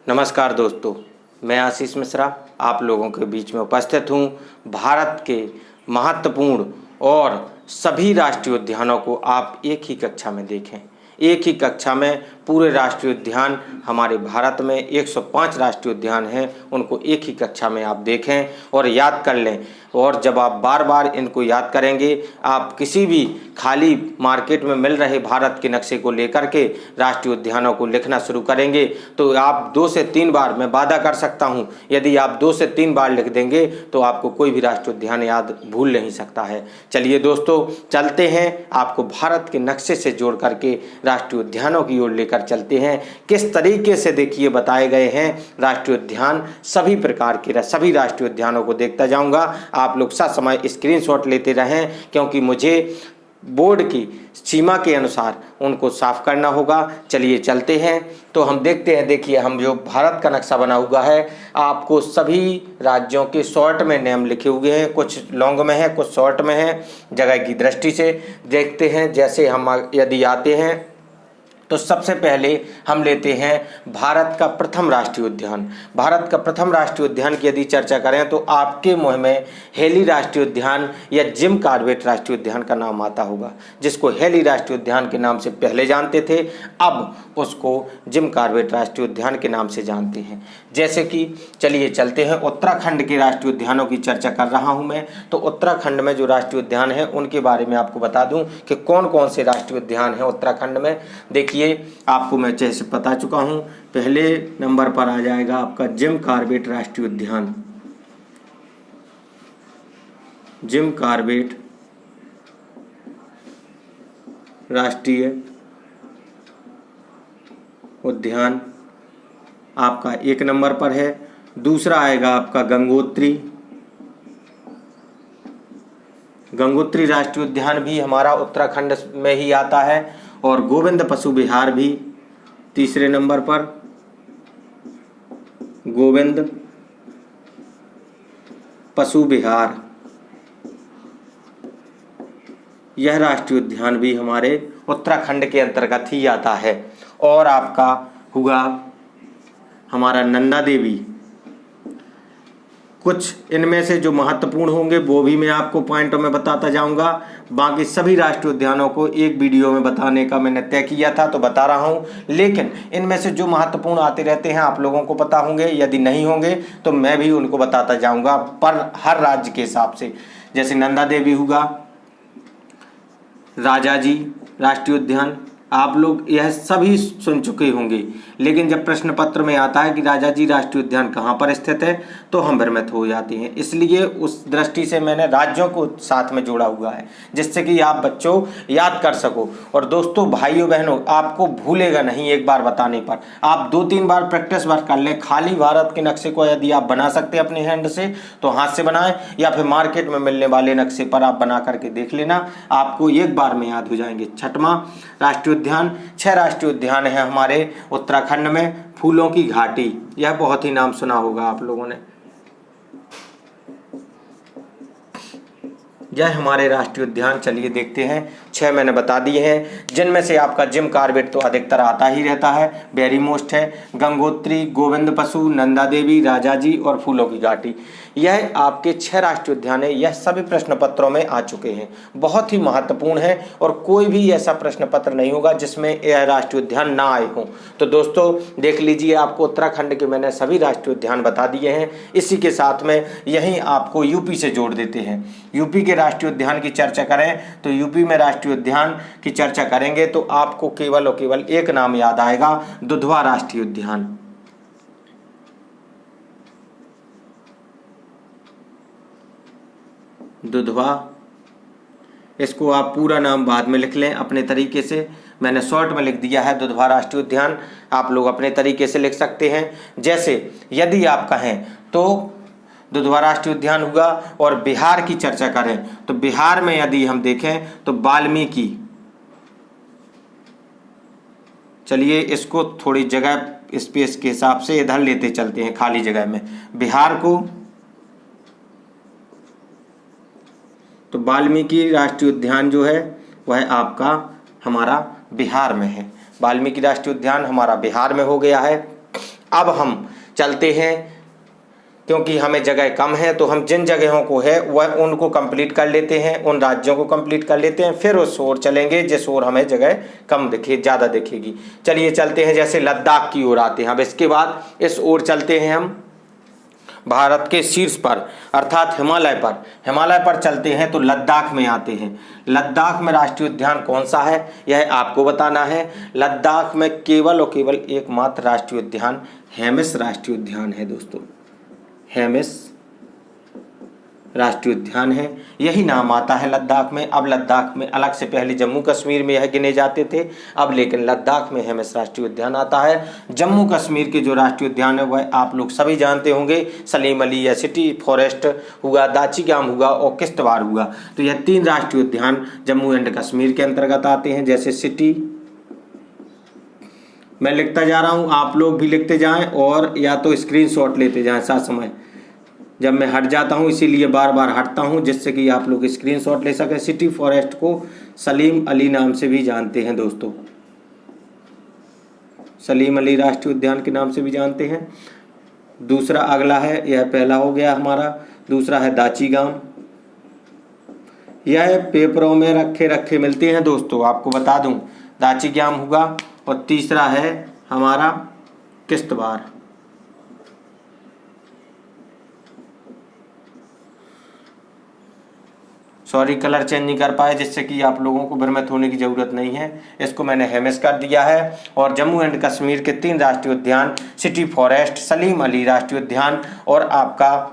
नमस्कार दोस्तों, मैं आशीष मिश्रा आप लोगों के बीच में उपस्थित हूँ। भारत के महत्वपूर्ण और सभी राष्ट्रीय उद्यानों को आप एक ही कक्षा में देखें। एक ही कक्षा में पूरे राष्ट्रीय उद्यान हमारे भारत में 105 राष्ट्रीय उद्यान हैं, उनको एक ही कक्षा में आप देखें और याद कर लें। और जब आप बार बार इनको याद करेंगे, आप किसी भी खाली मार्केट में मिल रहे भारत के नक्शे को लेकर के राष्ट्रीय उद्यानों को लिखना शुरू करेंगे तो आप 2 से 3 बार, मैं वादा कर सकता हूं, यदि आप 2 से 3 बार लिख देंगे तो आपको कोई भी राष्ट्रीय उद्यान याद भूल नहीं सकता है। चलिए दोस्तों, चलते हैं, आपको भारत के नक्शे से जोड़ करके राष्ट्रीय उद्यानों की ओर लेकर चलते हैं। किस तरीके से देखिए बताए गए हैं राष्ट्रीय उद्यान, सभी प्रकार के सभी राष्ट्रीय उद्यानों को देखता जाऊंगा। आप लोग सब समय स्क्रीनशॉट लेते रहें, क्योंकि मुझे बोर्ड की सीमा के अनुसार उनको साफ करना होगा। चलिए चलते हैं, तो हम देखते हैं। देखिए, हम जो भारत का नक्शा बना हुआ है, आपको सभी राज्यों के शॉर्ट में नाम लिखे हुए हैं, कुछ लॉन्ग में है, कुछ शॉर्ट में है। जगह की दृष्टि से देखते हैं। जैसे हम यदि आते हैं तो सबसे पहले हम लेते हैं भारत का प्रथम राष्ट्रीय उद्यान। भारत का प्रथम राष्ट्रीय उद्यान की यदि चर्चा करें तो आपके मुंह में हेली राष्ट्रीय उद्यान या जिम कॉर्बेट राष्ट्रीय उद्यान का नाम आता होगा, जिसको हेली राष्ट्रीय उद्यान के नाम से पहले जानते थे, अब उसको जिम कॉर्बेट राष्ट्रीय उद्यान के नाम से जानते हैं। जैसे कि चलिए चलते हैं, उत्तराखंड के राष्ट्रीय उद्यानों की चर्चा कर रहा हूं मैं। तो उत्तराखंड में जो राष्ट्रीय उद्यान है उनके बारे में आपको बता दूं कि कौन कौन से राष्ट्रीय उद्यान हैं उत्तराखंड में। देखिए, आपको मैं अच्छे से बता चुका हूं। पहले नंबर पर आ जाएगा आपका जिम कॉर्बेट राष्ट्रीय उद्यान। जिम कॉर्बेट राष्ट्रीय उद्यान आपका 1 नंबर पर है। दूसरा आएगा आपका गंगोत्री। गंगोत्री राष्ट्रीय उद्यान भी हमारा उत्तराखंड में ही आता है। और गोविंद पशु विहार भी तीसरे नंबर पर। गोविंद पशु विहार, यह राष्ट्रीय उद्यान भी हमारे उत्तराखंड के अंतर्गत ही आता है। और आपका हुआ हमारा नंदा देवी। कुछ इनमें से जो महत्वपूर्ण होंगे वो भी मैं आपको पॉइंटों में बताता जाऊंगा। बाकी सभी राष्ट्रीय उद्यानों को एक वीडियो में बताने का मैंने तय किया था, तो बता रहा हूं। लेकिन इनमें से जो महत्वपूर्ण आते रहते हैं आप लोगों को पता होंगे, यदि नहीं होंगे तो मैं भी उनको बताता जाऊंगा, पर हर राज्य के हिसाब से। जैसे नंदा देवी हुआ, राजाजी राष्ट्रीय उद्यान, आप लोग यह सभी सुन चुके होंगे। लेकिन जब प्रश्न पत्र में आता है कि राजाजी राष्ट्रीय उद्यान कहाँ पर स्थित है, तो हम भ्रमित हो जाते हैं। इसलिए उस दृष्टि से मैंने राज्यों को साथ में जोड़ा हुआ है, जिससे कि आप बच्चों याद कर सको। और दोस्तों, भाइयों बहनों, आपको भूलेगा नहीं एक बार बताने पर। आप 2-3 बार प्रैक्टिस वर्क कर लें। खाली भारत के नक्शे को यदि आप बना सकते हैं अपने हैंड से तो हाथ से बनाएं, या फिर मार्केट में मिलने वाले नक्शे पर आप बना करके देख लेना, आपको एक बार में याद हो जाएंगे। छठवां राष्ट्रीय उद्यान, 6 राष्ट्रीय उद्यान है हमारे उत्तराखंड में। फूलों की घाटी, यह बहुत ही नाम सुना होगा आप लोगों ने। यह हमारे राष्ट्रीय उद्यान, चलिए देखते हैं। 6 मैंने बता दिए हैं, जिनमें से आपका जिम कॉर्बेट तो अधिकतर आता ही रहता है, वेरी मोस्ट है। गंगोत्री, गोविंद पशु, नंदा देवी, राजाजी और फूलों की घाटी, यह आपके 6 राष्ट्रीय उद्यान है। यह सभी प्रश्न पत्रों में आ चुके हैं, बहुत ही महत्वपूर्ण है। और कोई भी ऐसा प्रश्न पत्र नहीं होगा जिसमें यह राष्ट्रीय उद्यान ना आए हों। तो दोस्तों देख लीजिए, आपको उत्तराखंड के मैंने सभी राष्ट्रीय उद्यान बता दिए हैं। इसी के साथ में यहीं आपको यूपी से जोड़ देते हैं। यूपी के राष्ट्रीय उद्यान की चर्चा करें तो यूपी में राष्ट्रीय उद्यान की चर्चा करेंगे तो आपको केवल और केवल एक नाम याद आएगा, दुधवा राष्ट्रीय उद्यान। दुधवा, इसको आप पूरा नाम बाद में लिख लें अपने तरीके से। मैंने शॉर्ट में लिख दिया है दुधवा राष्ट्रीय उद्यान, आप लोग अपने तरीके से लिख सकते हैं। जैसे यदि आप कहें तो दुधवा राष्ट्रीय उद्यान हुआ। और बिहार की चर्चा करें तो बिहार में यदि हम देखें तो वाल्मीकि, चलिए इसको थोड़ी जगह स्पेस के हिसाब से इधर लेते चलते हैं, खाली जगह में बिहार को, तो वाल्मीकि राष्ट्रीय उद्यान जो है वह आपका हमारा बिहार में है। वाल्मीकि राष्ट्रीय उद्यान हमारा बिहार में हो गया है। अब हम चलते हैं, क्योंकि हमें जगह कम है तो हम जिन जगहों को है वह उनको कंप्लीट कर लेते हैं, उन राज्यों को कंप्लीट कर लेते हैं, फिर उस ओर चलेंगे जिस ओर हमें जगह कम दिखे, ज़्यादा दिखेगी। चलिए चलते हैं, जैसे लद्दाख की ओर आते हैं। अब इसके बाद इस ओर चलते हैं हम भारत के शीर्ष पर अर्थात हिमालय पर चलते हैं तो लद्दाख में आते हैं। लद्दाख में राष्ट्रीय उद्यान कौन सा है यह आपको बताना है। लद्दाख में केवल और केवल एकमात्र राष्ट्रीय उद्यान हेमिस राष्ट्रीय उद्यान है दोस्तों, हेमिस राष्ट्रीय उद्यान है, यही नाम आता है लद्दाख में। अब लद्दाख में अलग से पहले जम्मू कश्मीर में यह गिने जाते थे, अब लेकिन लद्दाख में हेमिस राष्ट्रीय उद्यान आता है। जम्मू कश्मीर के जो राष्ट्रीय उद्यान है वह आप लोग सभी जानते होंगे, सलीम अली या सिटी फॉरेस्ट हुआ, दाचीगाम हुआ और किश्तवाड़ हुआ। तो यह 3 राष्ट्रीय उद्यान जम्मू एंड कश्मीर के अंतर्गत आते हैं। जैसे सिटी, मैं लिखता जा रहा हूँ, आप लोग भी लिखते जाएं और या तो स्क्रीनशॉट लेते जाएं साथ समय, जब मैं हट जाता हूँ इसीलिए बार बार हटता हूँ जिससे कि आप लोग स्क्रीनशॉट ले सकें। सिटी फॉरेस्ट को सलीम अली नाम से भी जानते हैं दोस्तों, सलीम अली राष्ट्रीय उद्यान के नाम से भी जानते हैं। दूसरा अगला है, यह पहला हो गया हमारा, दूसरा है दाचीगाम, यह पेपरों में रखे मिलते हैं दोस्तों, आपको बता दूं दाचीगाम हुआ। और तीसरा है हमारा किश्तवाड़। सॉरी कलर चेंज नहीं कर पाए जिससे कि आप लोगों को भ्रमित होने की ज़रूरत नहीं है, इसको मैंने हेमिस कर दिया है। और जम्मू एंड कश्मीर के 3 राष्ट्रीय उद्यान सिटी फॉरेस्ट, सलीम अली राष्ट्रीय उद्यान और आपका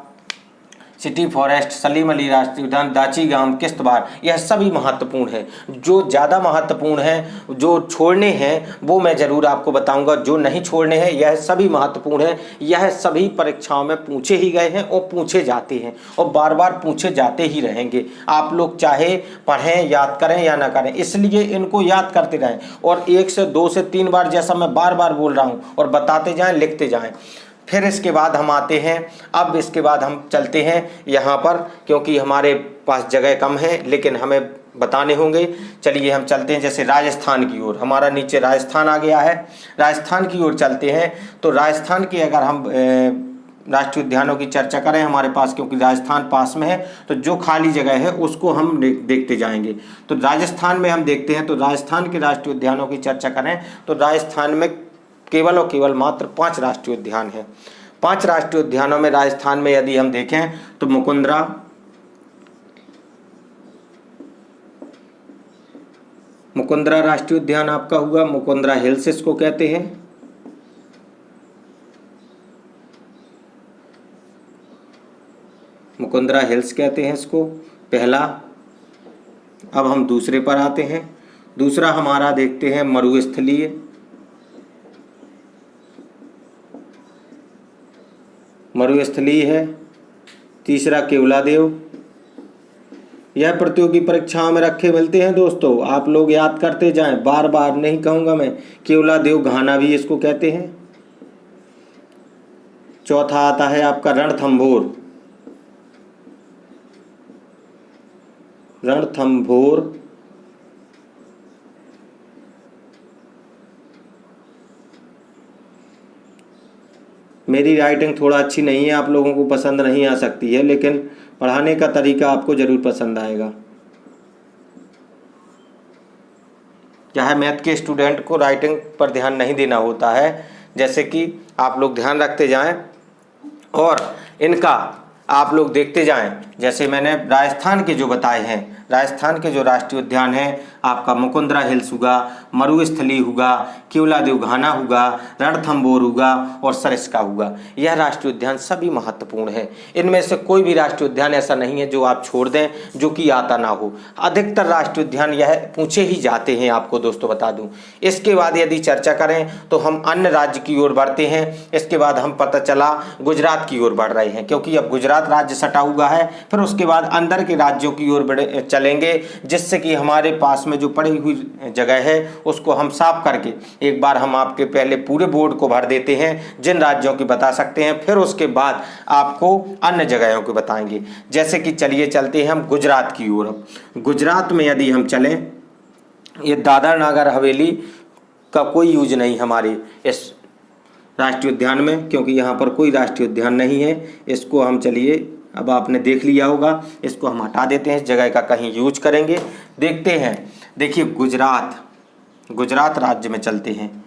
सिटी फॉरेस्ट, सलीम अली राष्ट्रीय उद्यान, दाचीगाम, किश्तवाड़, यह सभी महत्वपूर्ण है। जो ज़्यादा महत्वपूर्ण हैं, जो छोड़ने हैं वो मैं ज़रूर आपको बताऊंगा, जो नहीं छोड़ने हैं यह सभी महत्वपूर्ण है। यह सभी परीक्षाओं में पूछे ही गए हैं और पूछे जाते हैं और बार बार पूछे जाते ही रहेंगे। आप लोग चाहे पढ़ें, याद करें या ना करें, इसलिए इनको याद करते रहें और 1 से 2 से 3 बार जैसा मैं बार बार बोल रहा हूँ और बताते जाएँ, लिखते जाएँ। फिर इसके बाद हम आते हैं, अब इसके बाद हम चलते हैं यहाँ पर, क्योंकि हमारे पास जगह कम है लेकिन हमें बताने होंगे। चलिए हम चलते हैं जैसे राजस्थान की ओर, हमारा नीचे राजस्थान आ गया है, राजस्थान की ओर चलते हैं। तो राजस्थान की अगर हम राष्ट्रीय उद्यानों की चर्चा करें हमारे पास, क्योंकि राजस्थान पास में है तो जो खाली जगह है उसको हम देखते जाएंगे। तो राजस्थान में हम देखते हैं, तो राजस्थान के राष्ट्रीय उद्यानों की चर्चा करें तो राजस्थान में केवल और केवल मात्र 5 राष्ट्रीय उद्यान हैं। 5 राष्ट्रीय उद्यानों में राजस्थान में यदि हम देखें तो मुकुंदरा राष्ट्रीय उद्यान आपका हुआ, मुकुंदरा हिल्स इसको कहते हैं। मुकुंदरा हिल्स कहते हैं इसको, पहला। अब हम दूसरे पर आते हैं, दूसरा हमारा देखते हैं मरुस्थलीय, मरुस्थलीय है। तीसरा केवलादेव, यह प्रतियोगी परीक्षाओं में रखे मिलते हैं दोस्तों, आप लोग याद करते जाएं, बार बार नहीं कहूँगा मैं। केवलादेव घाना भी इसको कहते हैं। चौथा आता है आपका रणथंभौर, रणथंभौर। मेरी राइटिंग थोड़ा अच्छी नहीं है, आप लोगों को पसंद नहीं आ सकती है, लेकिन पढ़ाने का तरीका आपको ज़रूर पसंद आएगा। क्या है, मैथ के स्टूडेंट को राइटिंग पर ध्यान नहीं देना होता है, जैसे कि आप लोग ध्यान रखते जाएं और इनका आप लोग देखते जाएं। जैसे मैंने राजस्थान के जो बताए हैं, राजस्थान के जो राष्ट्रीय उद्यान हैं आपका मुकुंदरा हिल्स हुआ, मरुस्थली हुआ, केवलादेव घाना हुआ, रणथंभौर हुआ और सरिस्का हुआ। यह राष्ट्रीय उद्यान सभी महत्वपूर्ण हैं। इनमें से कोई भी राष्ट्रीय उद्यान ऐसा नहीं है जो आप छोड़ दें, जो कि आता ना हो। अधिकतर राष्ट्रीय उद्यान यह पूछे ही जाते हैं, आपको दोस्तों बता दूं। इसके बाद यदि चर्चा करें तो हम अन्य राज्य की ओर बढ़ते हैं। इसके बाद हम पता चला गुजरात की ओर बढ़ रहे हैं, क्योंकि अब गुजरात राज्य सटा हुआ है। फिर उसके बाद अंदर के राज्यों की ओर चलेंगे, जिससे कि हमारे पास में जो पड़ी हुई जगह है उसको हम साफ करके एक बार हम आपके पहले पूरे बोर्ड को भर देते हैं, जिन राज्यों की बता सकते हैं। फिर उसके बाद आपको अन्य जगहों के बताएंगे। जैसे कि चलिए चलते हैं हम गुजरात की ओर। गुजरात में यदि हम चलें, ये दादर नगर हवेली का कोई यूज नहीं हमारे इस राष्ट्रीय उद्यान में, क्योंकि यहाँ पर कोई राष्ट्रीय उद्यान नहीं है। इसको हम चलिए, अब आपने देख लिया होगा, इसको हम हटा देते हैं, इस जगह का कहीं यूज करेंगे। देखते हैं, देखिए गुजरात राज्य में चलते हैं।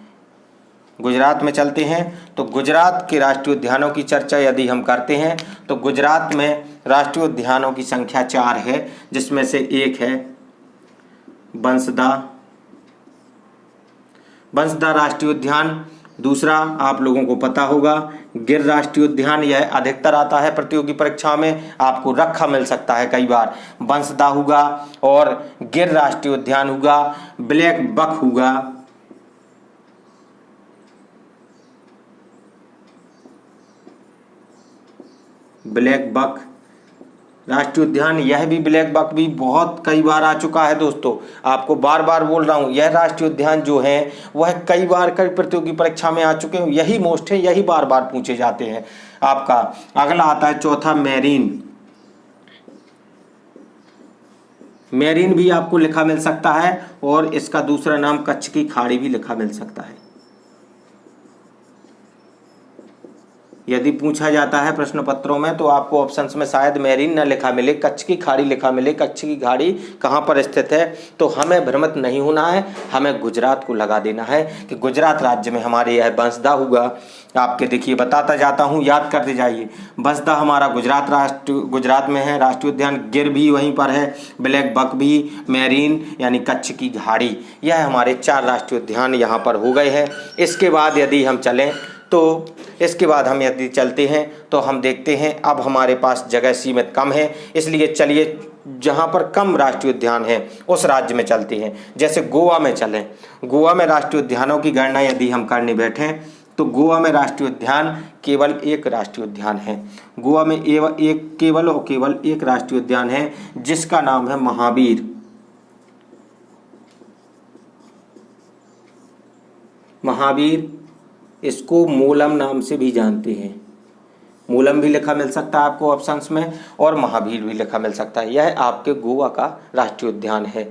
गुजरात में चलते हैं तो गुजरात के राष्ट्रीय उद्यानों की चर्चा यदि हम करते हैं तो गुजरात में राष्ट्रीय उद्यानों की संख्या 4 है, जिसमें से एक है बंसदा राष्ट्रीय उद्यान। दूसरा आप लोगों को पता होगा गिर राष्ट्रीय उद्यान, यह अधिकतर आता है प्रतियोगी परीक्षा में, आपको रखा मिल सकता है कई बार। बंसदा होगा और गिर राष्ट्रीय उद्यान होगा, ब्लैक बक होगा, ब्लैक बक राष्ट्रीय उद्यान, यह भी ब्लैक बक भी बहुत कई बार आ चुका है दोस्तों। आपको बार बार बोल रहा हूँ, यह राष्ट्रीय उद्यान जो है वह कई बार कई प्रतियोगी परीक्षा में आ चुके हैं, यही मोस्ट है, यही बार बार पूछे जाते हैं। आपका अगला आता है चौथा मैरीन भी आपको लिखा मिल सकता है, और इसका दूसरा नाम कच्छ की खाड़ी भी लिखा मिल सकता है। यदि पूछा जाता है प्रश्न पत्रों में तो आपको ऑप्शंस में शायद मैरीन न लिखा मिले, कच्छ की खाड़ी लिखा मिले। कच्छ की खाड़ी कहाँ पर स्थित है, तो हमें भ्रमित नहीं होना है, हमें गुजरात को लगा देना है कि गुजरात राज्य में हमारे यह बंसदा होगा। आपके देखिए बताता जाता हूँ, याद करते जाइए। बंसदा हमारा गुजरात में है राष्ट्रीय उद्यान, गिर भी वहीं पर है, ब्लैक बक भी, मैरीन यानी कच्छ की खाड़ी, यह हमारे 4 राष्ट्रीय उद्यान यहाँ पर हो गए हैं। इसके बाद यदि हम चलें तो इसके बाद हम यदि चलते हैं तो हम देखते हैं अब हमारे पास जगह सीमित कम है, इसलिए चलिए जहाँ पर कम राष्ट्रीय उद्यान है उस राज्य में चलते हैं। जैसे गोवा में चलें, गोवा में राष्ट्रीय उद्यानों की गणना यदि हम करने बैठें तो गोवा में राष्ट्रीय उद्यान केवल एक राष्ट्रीय उद्यान है। गोवा में केवल एक राष्ट्रीय उद्यान है जिसका नाम है महावीर। इसको मूलम नाम से भी जानते हैं, मूलम भी लिखा मिल सकता है आपको ऑप्शंस में, और महावीर भी लिखा मिल सकता है। यह आपके गोवा का राष्ट्रीय उद्यान है।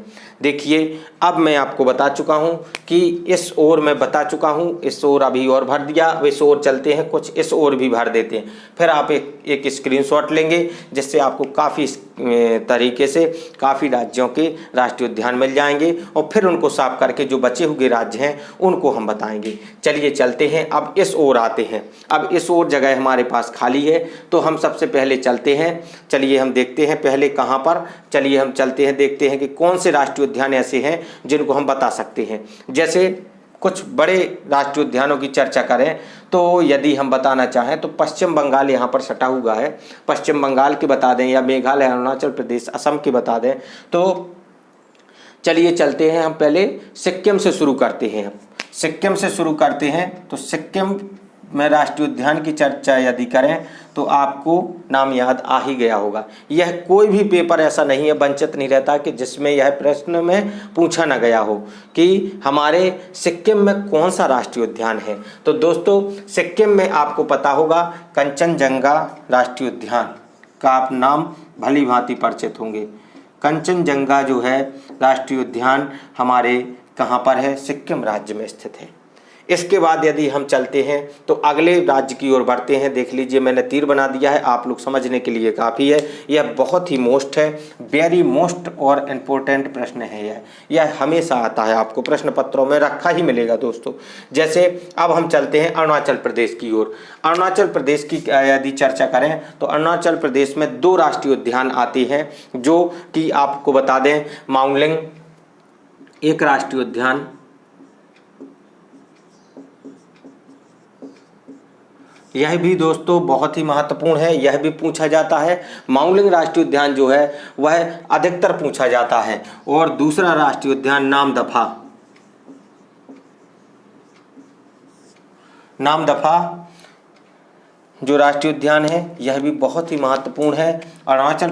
देखिए अब मैं आपको बता चुका हूँ कि इस ओर मैं बता चुका हूँ, इस ओर अभी और भर दिया, इस ओर चलते हैं, कुछ इस ओर भी भर देते हैं। फिर आप एक स्क्रीनशॉट लेंगे जिससे आपको काफ़ी तरीके से काफ़ी राज्यों के राष्ट्रीय उद्यान मिल जाएंगे, और फिर उनको साफ करके जो बचे हुए राज्य हैं उनको हम बताएंगे। चलिए चलते हैं, अब इस ओर आते हैं। अब इस ओर जगह हमारे पास खाली है तो हम सबसे पहले चलते हैं। चलिए हम देखते हैं पहले कहाँ पर, चलिए हम चलते हैं, देखते हैं कि कौन से राष्ट्रीय उद्यान ऐसे हैं जिनको हम बता सकते हैं। जैसे कुछ बड़े राष्ट्रीय उद्यानों की चर्चा करें तो यदि हम बताना चाहें तो पश्चिम बंगाल यहाँ पर सटा हुआ है, पश्चिम बंगाल के बता दें, या मेघालय, अरुणाचल प्रदेश, असम के बता दें। तो चलिए चलते हैं, हम पहले सिक्किम से शुरू करते हैं। सिक्किम से शुरू करते हैं तो सिक्किम में राष्ट्रीय उद्यान की चर्चा यदि करें तो आपको नाम याद आ ही गया होगा। यह कोई भी पेपर ऐसा नहीं है, वंचित नहीं रहता कि जिसमें यह प्रश्न में पूछा न गया हो कि हमारे सिक्किम में कौन सा राष्ट्रीय उद्यान है। तो दोस्तों सिक्किम में आपको पता होगा कंचनजंगा राष्ट्रीय उद्यान का आप नाम भली भांति परिचित होंगे। कंचनजंगा जो है राष्ट्रीय उद्यान हमारे कहाँ पर है, सिक्किम राज्य में स्थित है। इसके बाद यदि हम चलते हैं तो अगले राज्य की ओर बढ़ते हैं। देख लीजिए मैंने तीर बना दिया है, आप लोग समझने के लिए काफ़ी है। यह बहुत ही मोस्ट है, वेरी मोस्ट और इम्पोर्टेंट प्रश्न है। यह हमेशा आता है, आपको प्रश्न पत्रों में रखा ही मिलेगा दोस्तों। जैसे अब हम चलते हैं अरुणाचल प्रदेश की ओर। अरुणाचल प्रदेश की यदि चर्चा करें तो अरुणाचल प्रदेश में 2 राष्ट्रीय उद्यान आते हैं जो कि आपको बता दें, माउंगलिंग एक राष्ट्रीय उद्यान, यह भी दोस्तों बहुत ही महत्वपूर्ण है, यह भी पूछा जाता है। माउंगलिंग राष्ट्रीय उद्यान जो है वह अधिकतर पूछा जाता है। और दूसरा राष्ट्रीय उद्यान नामदफा जो राष्ट्रीय उद्यान है यह भी बहुत ही महत्वपूर्ण है। अरुणाचल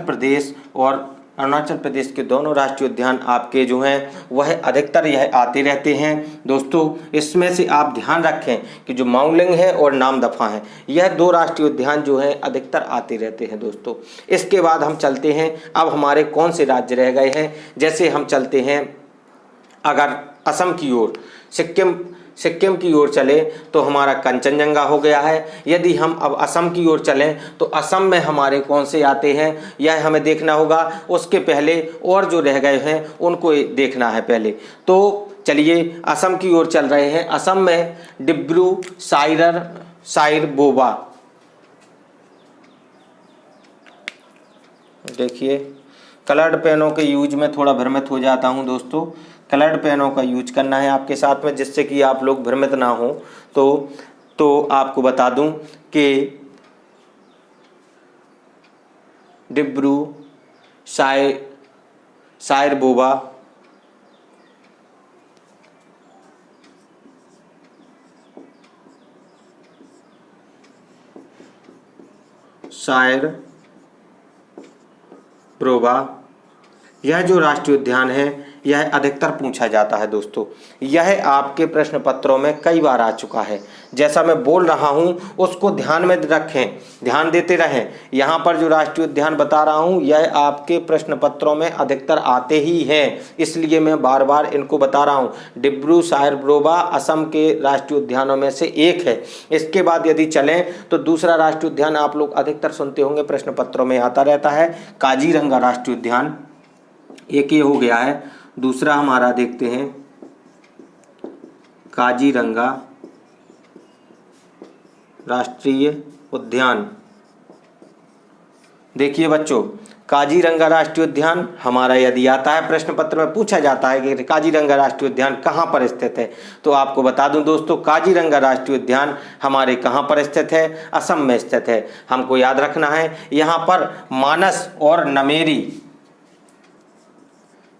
प्रदेश के दोनों राष्ट्रीय उद्यान आपके जो हैं वह अधिकतर यह आते रहते हैं दोस्तों। इसमें से आप ध्यान रखें कि जो माउंगलिंग है और नामदफा है, यह 2 राष्ट्रीय उद्यान जो हैं अधिकतर आते रहते हैं दोस्तों। इसके बाद हम चलते हैं, अब हमारे कौन से राज्य रह गए हैं। जैसे हम चलते हैं अगर असम की ओर, सिक्किम की ओर चले तो हमारा कंचनजंगा हो गया है। यदि हम अब असम की ओर चलें तो असम में हमारे कौन से आते हैं यह हमें देखना होगा। उसके पहले और जो रह गए हैं उनको देखना है पहले। तो चलिए असम की ओर चल रहे हैं। असम में डिब्रू साइखोवा, देखिए कलर्ड पेनों के यूज में थोड़ा भ्रमित हो जाता हूं दोस्तों। कलर्ड पेनों का यूज करना है आपके साथ में, जिससे कि आप लोग भ्रमित ना हो। तो आपको बता दूं कि डिब्रू साइखोवा यह जो राष्ट्रीय उद्यान है यह अधिकतर पूछा जाता है दोस्तों। यह आपके प्रश्न पत्रों में कई बार आ चुका है। जैसा मैं बोल रहा हूं उसको ध्यान में रखें, ध्यान देते रहें। यहाँ पर जो राष्ट्रीय उद्यान बता रहा हूं यह आपके प्रश्न पत्रों में अधिकतर आते ही हैं, इसलिए मैं बार बार इनको बता रहा हूं। डिब्रू साइखोवा असम के राष्ट्रीय उद्यानों में से एक है। इसके बाद यदि चलें तो दूसरा राष्ट्रीय उद्यान आप लोग अधिकतर सुनते होंगे, प्रश्न पत्रों में आता रहता है, काजीरंगा राष्ट्रीय उद्यान। एक ये हो गया है। दूसरा हमारा देखते हैं काजीरंगा राष्ट्रीय उद्यान। देखिए बच्चों, काजीरंगा राष्ट्रीय उद्यान हमारा यदि आता है प्रश्न पत्र में पूछा जाता है कि काजीरंगा राष्ट्रीय उद्यान कहाँ पर स्थित है, तो आपको बता दूं दोस्तों काजीरंगा राष्ट्रीय उद्यान हमारे कहाँ पर स्थित है, असम में स्थित है। हमको याद रखना है यहाँ पर मानस और नमेरी,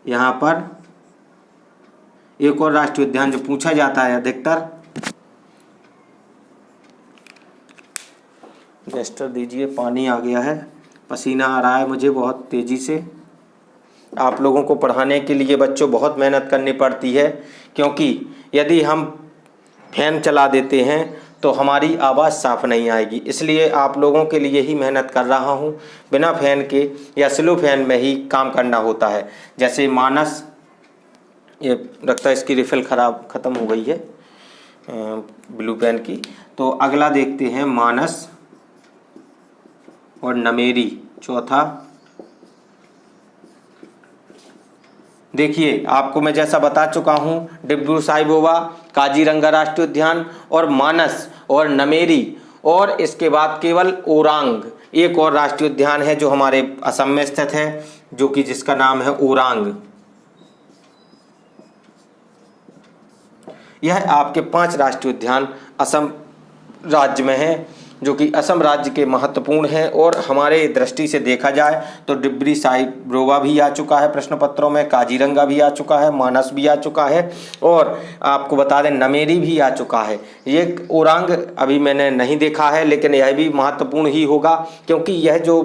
यहाँ पर एक और राष्ट्रीय उद्यान जो पूछा जाता है अधिकतर, जेस्टर दीजिए, पानी आ गया है, पसीना आ रहा है मुझे बहुत तेजी से। आप लोगों को पढ़ाने के लिए बच्चों बहुत मेहनत करनी पड़ती है, क्योंकि यदि हम फैन चला देते हैं तो हमारी आवाज़ साफ नहीं आएगी। इसलिए आप लोगों के लिए ही मेहनत कर रहा हूं। बिना फैन के या स्लो फैन में ही काम करना होता है। जैसे मानस, ये लगता है इसकी रिफिल ख़त्म हो गई है ब्लू पेन की। तो अगला देखते हैं मानस और नमेरी, चौथा। देखिए आपको मैं जैसा बता चुका हूं, डिब्रू साइखोवा, काजीरंगा राष्ट्रीय उद्यान और मानस और नमेरी, और इसके बाद केवल ओरांग एक और राष्ट्रीय उद्यान है जो हमारे असम में स्थित है, जो कि जिसका नाम है ओरांग। यह आपके 5 राष्ट्रीय उद्यान असम राज्य में हैं, जो कि असम राज्य के महत्वपूर्ण हैं। और हमारे दृष्टि से देखा जाए तो डिब्रू साइखोवा भी आ चुका है प्रश्न पत्रों में, काजीरंगा भी आ चुका है, मानस भी आ चुका है, और आपको बता दें नमेरी भी आ चुका है। ये ओरांग अभी मैंने नहीं देखा है, लेकिन यह भी महत्वपूर्ण ही होगा, क्योंकि यह जो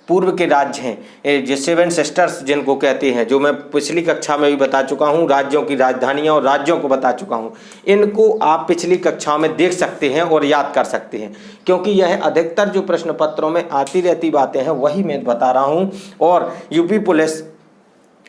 पूर्व के राज्य हैं, जो 7 सिस्टर्स जिनको कहते हैं, जो मैं पिछली कक्षा में भी बता चुका हूं, राज्यों की राजधानियां और राज्यों को बता चुका हूं, इनको आप पिछली कक्षाओं में देख सकते हैं और याद कर सकते हैं, क्योंकि यह अधिकतर जो प्रश्न पत्रों में आती रहती बातें हैं वही मैं बता रहा हूं। और यूपी पुलिस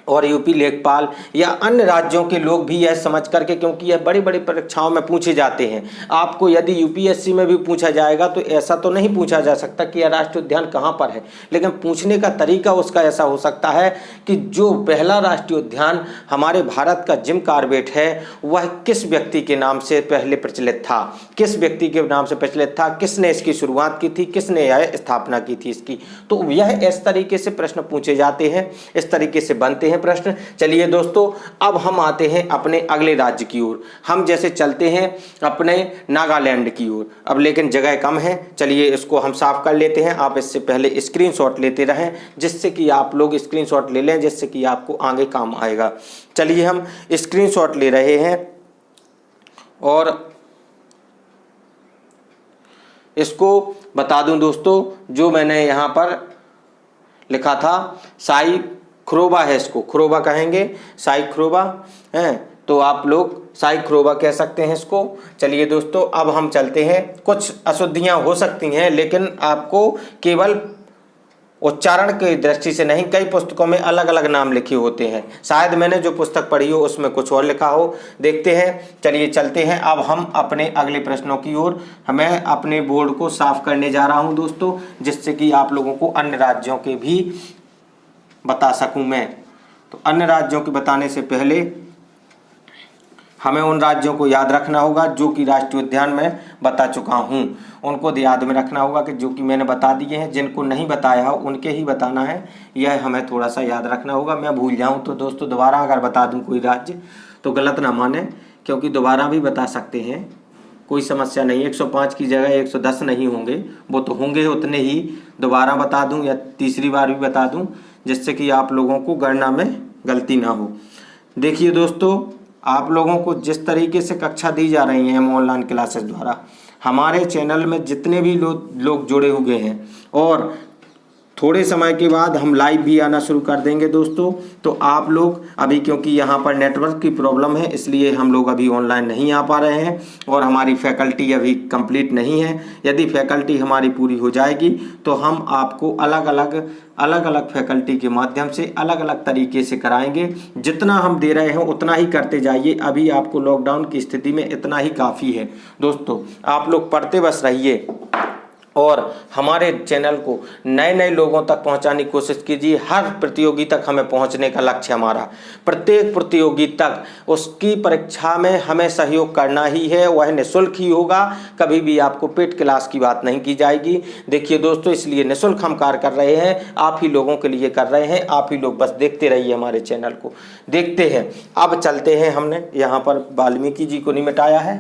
और यूपी लेखपाल या अन्य राज्यों के लोग भी यह समझ करके, क्योंकि यह बड़ी बड़ी परीक्षाओं में पूछे जाते हैं। आपको यदि यूपीएससी में भी पूछा जाएगा तो ऐसा तो नहीं पूछा जा सकता कि यह राष्ट्रीय उद्यान कहाँ पर है, लेकिन पूछने का तरीका उसका ऐसा हो सकता है कि जो पहला राष्ट्रीय उद्यान हमारे भारत का जिम कॉर्बेट है वह किस व्यक्ति के नाम से पहले प्रचलित था, किस व्यक्ति के नाम से प्रचलित था, किसने इसकी शुरुआत की थी, किसने यह स्थापना की थी इसकी। तो यह इस तरीके से प्रश्न पूछे जाते हैं, इस तरीके से बनते हैं प्रश्न। चलिए दोस्तों, अब हम आते हैं अपने अगले राज्य की ओर। हम जैसे चलते हैं अपने नागालैंड की ओर, अब लेकिन जगह कम है, चलिए इसको हम साफ कर लेते हैं। आप इससे पहले स्क्रीनशॉट लेते रहें, जिससे कि आप लोग स्क्रीनशॉट ले लें, जिससे कि आपको आगे काम आएगा। चलिए हम स्क्रीनशॉट ले रहे हैं और इसको बता दूं दोस्तों, जो मैंने यहाँ पर लिखा था साइखोवा है, इसको खरोबा कहेंगे, साइखोवा है, तो आप लोग साइखोवा कह सकते हैं इसको। चलिए दोस्तों, अब हम चलते हैं। कुछ अशुद्धियां हो सकती हैं, लेकिन आपको केवल उच्चारण की दृष्टि से नहीं, कई पुस्तकों में अलग अलग नाम लिखे होते हैं। शायद मैंने जो पुस्तक पढ़ी हो उसमें कुछ और लिखा हो, देखते हैं। चलिए चलते हैं अब हम अपने अगले प्रश्नों की ओर। मैं अपने बोर्ड को साफ करने जा रहा हूं दोस्तों, जिससे कि आप लोगों को अन्य राज्यों के भी बता सकूं मैं। तो अन्य राज्यों के बताने से पहले हमें उन राज्यों को याद रखना होगा जो कि राष्ट्रीय उद्यान में बता चुका हूं, उनको याद में रखना होगा कि जो कि मैंने बता दिए हैं। जिनको नहीं बताया हो उनके ही बताना है, यह हमें थोड़ा सा याद रखना होगा। मैं भूल जाऊं तो दोस्तों दोबारा अगर बता दूं कोई राज्य तो गलत ना माने, क्योंकि दोबारा भी बता सकते हैं, कोई समस्या नहीं। 105 की जगह 110 नहीं होंगे, वो तो होंगे उतने ही। दोबारा बता दूं या तीसरी बार भी बता दूं, जिससे कि आप लोगों को गणना में गलती ना हो। देखिए दोस्तों, आप लोगों को जिस तरीके से कक्षा दी जा रही हैं ऑनलाइन क्लासेस द्वारा, हमारे चैनल में जितने भी लोग जुड़े हुए हैं, और थोड़े समय के बाद हम लाइव भी आना शुरू कर देंगे दोस्तों। तो आप लोग अभी, क्योंकि यहाँ पर नेटवर्क की प्रॉब्लम है, इसलिए हम लोग अभी ऑनलाइन नहीं आ पा रहे हैं, और हमारी फैकल्टी अभी कंप्लीट नहीं है। यदि फैकल्टी हमारी पूरी हो जाएगी तो हम आपको अलग अलग फैकल्टी के माध्यम से अलग अलग तरीके से कराएंगे। जितना हम दे रहे हैं उतना ही करते जाइए। अभी आपको लॉकडाउन की स्थिति में इतना ही काफ़ी है दोस्तों। आप लोग पढ़ते बस रहिए और हमारे चैनल को नए नए लोगों तक पहुंचाने की कोशिश कीजिए। हर प्रतियोगी तक हमें पहुंचने का लक्ष्य हमारा। प्रत्येक प्रतियोगी तक उसकी परीक्षा में हमें सहयोग करना ही है, वह निःशुल्क ही होगा। कभी भी आपको पेड क्लास की बात नहीं की जाएगी। देखिए दोस्तों, इसलिए निःशुल्क हम कार्य कर रहे हैं, आप ही लोगों के लिए कर रहे हैं। आप ही लोग बस देखते रहिए, हमारे चैनल को देखते हैं। अब चलते हैं, हमने यहाँ पर वाल्मीकि जी को नहीं मिटाया है,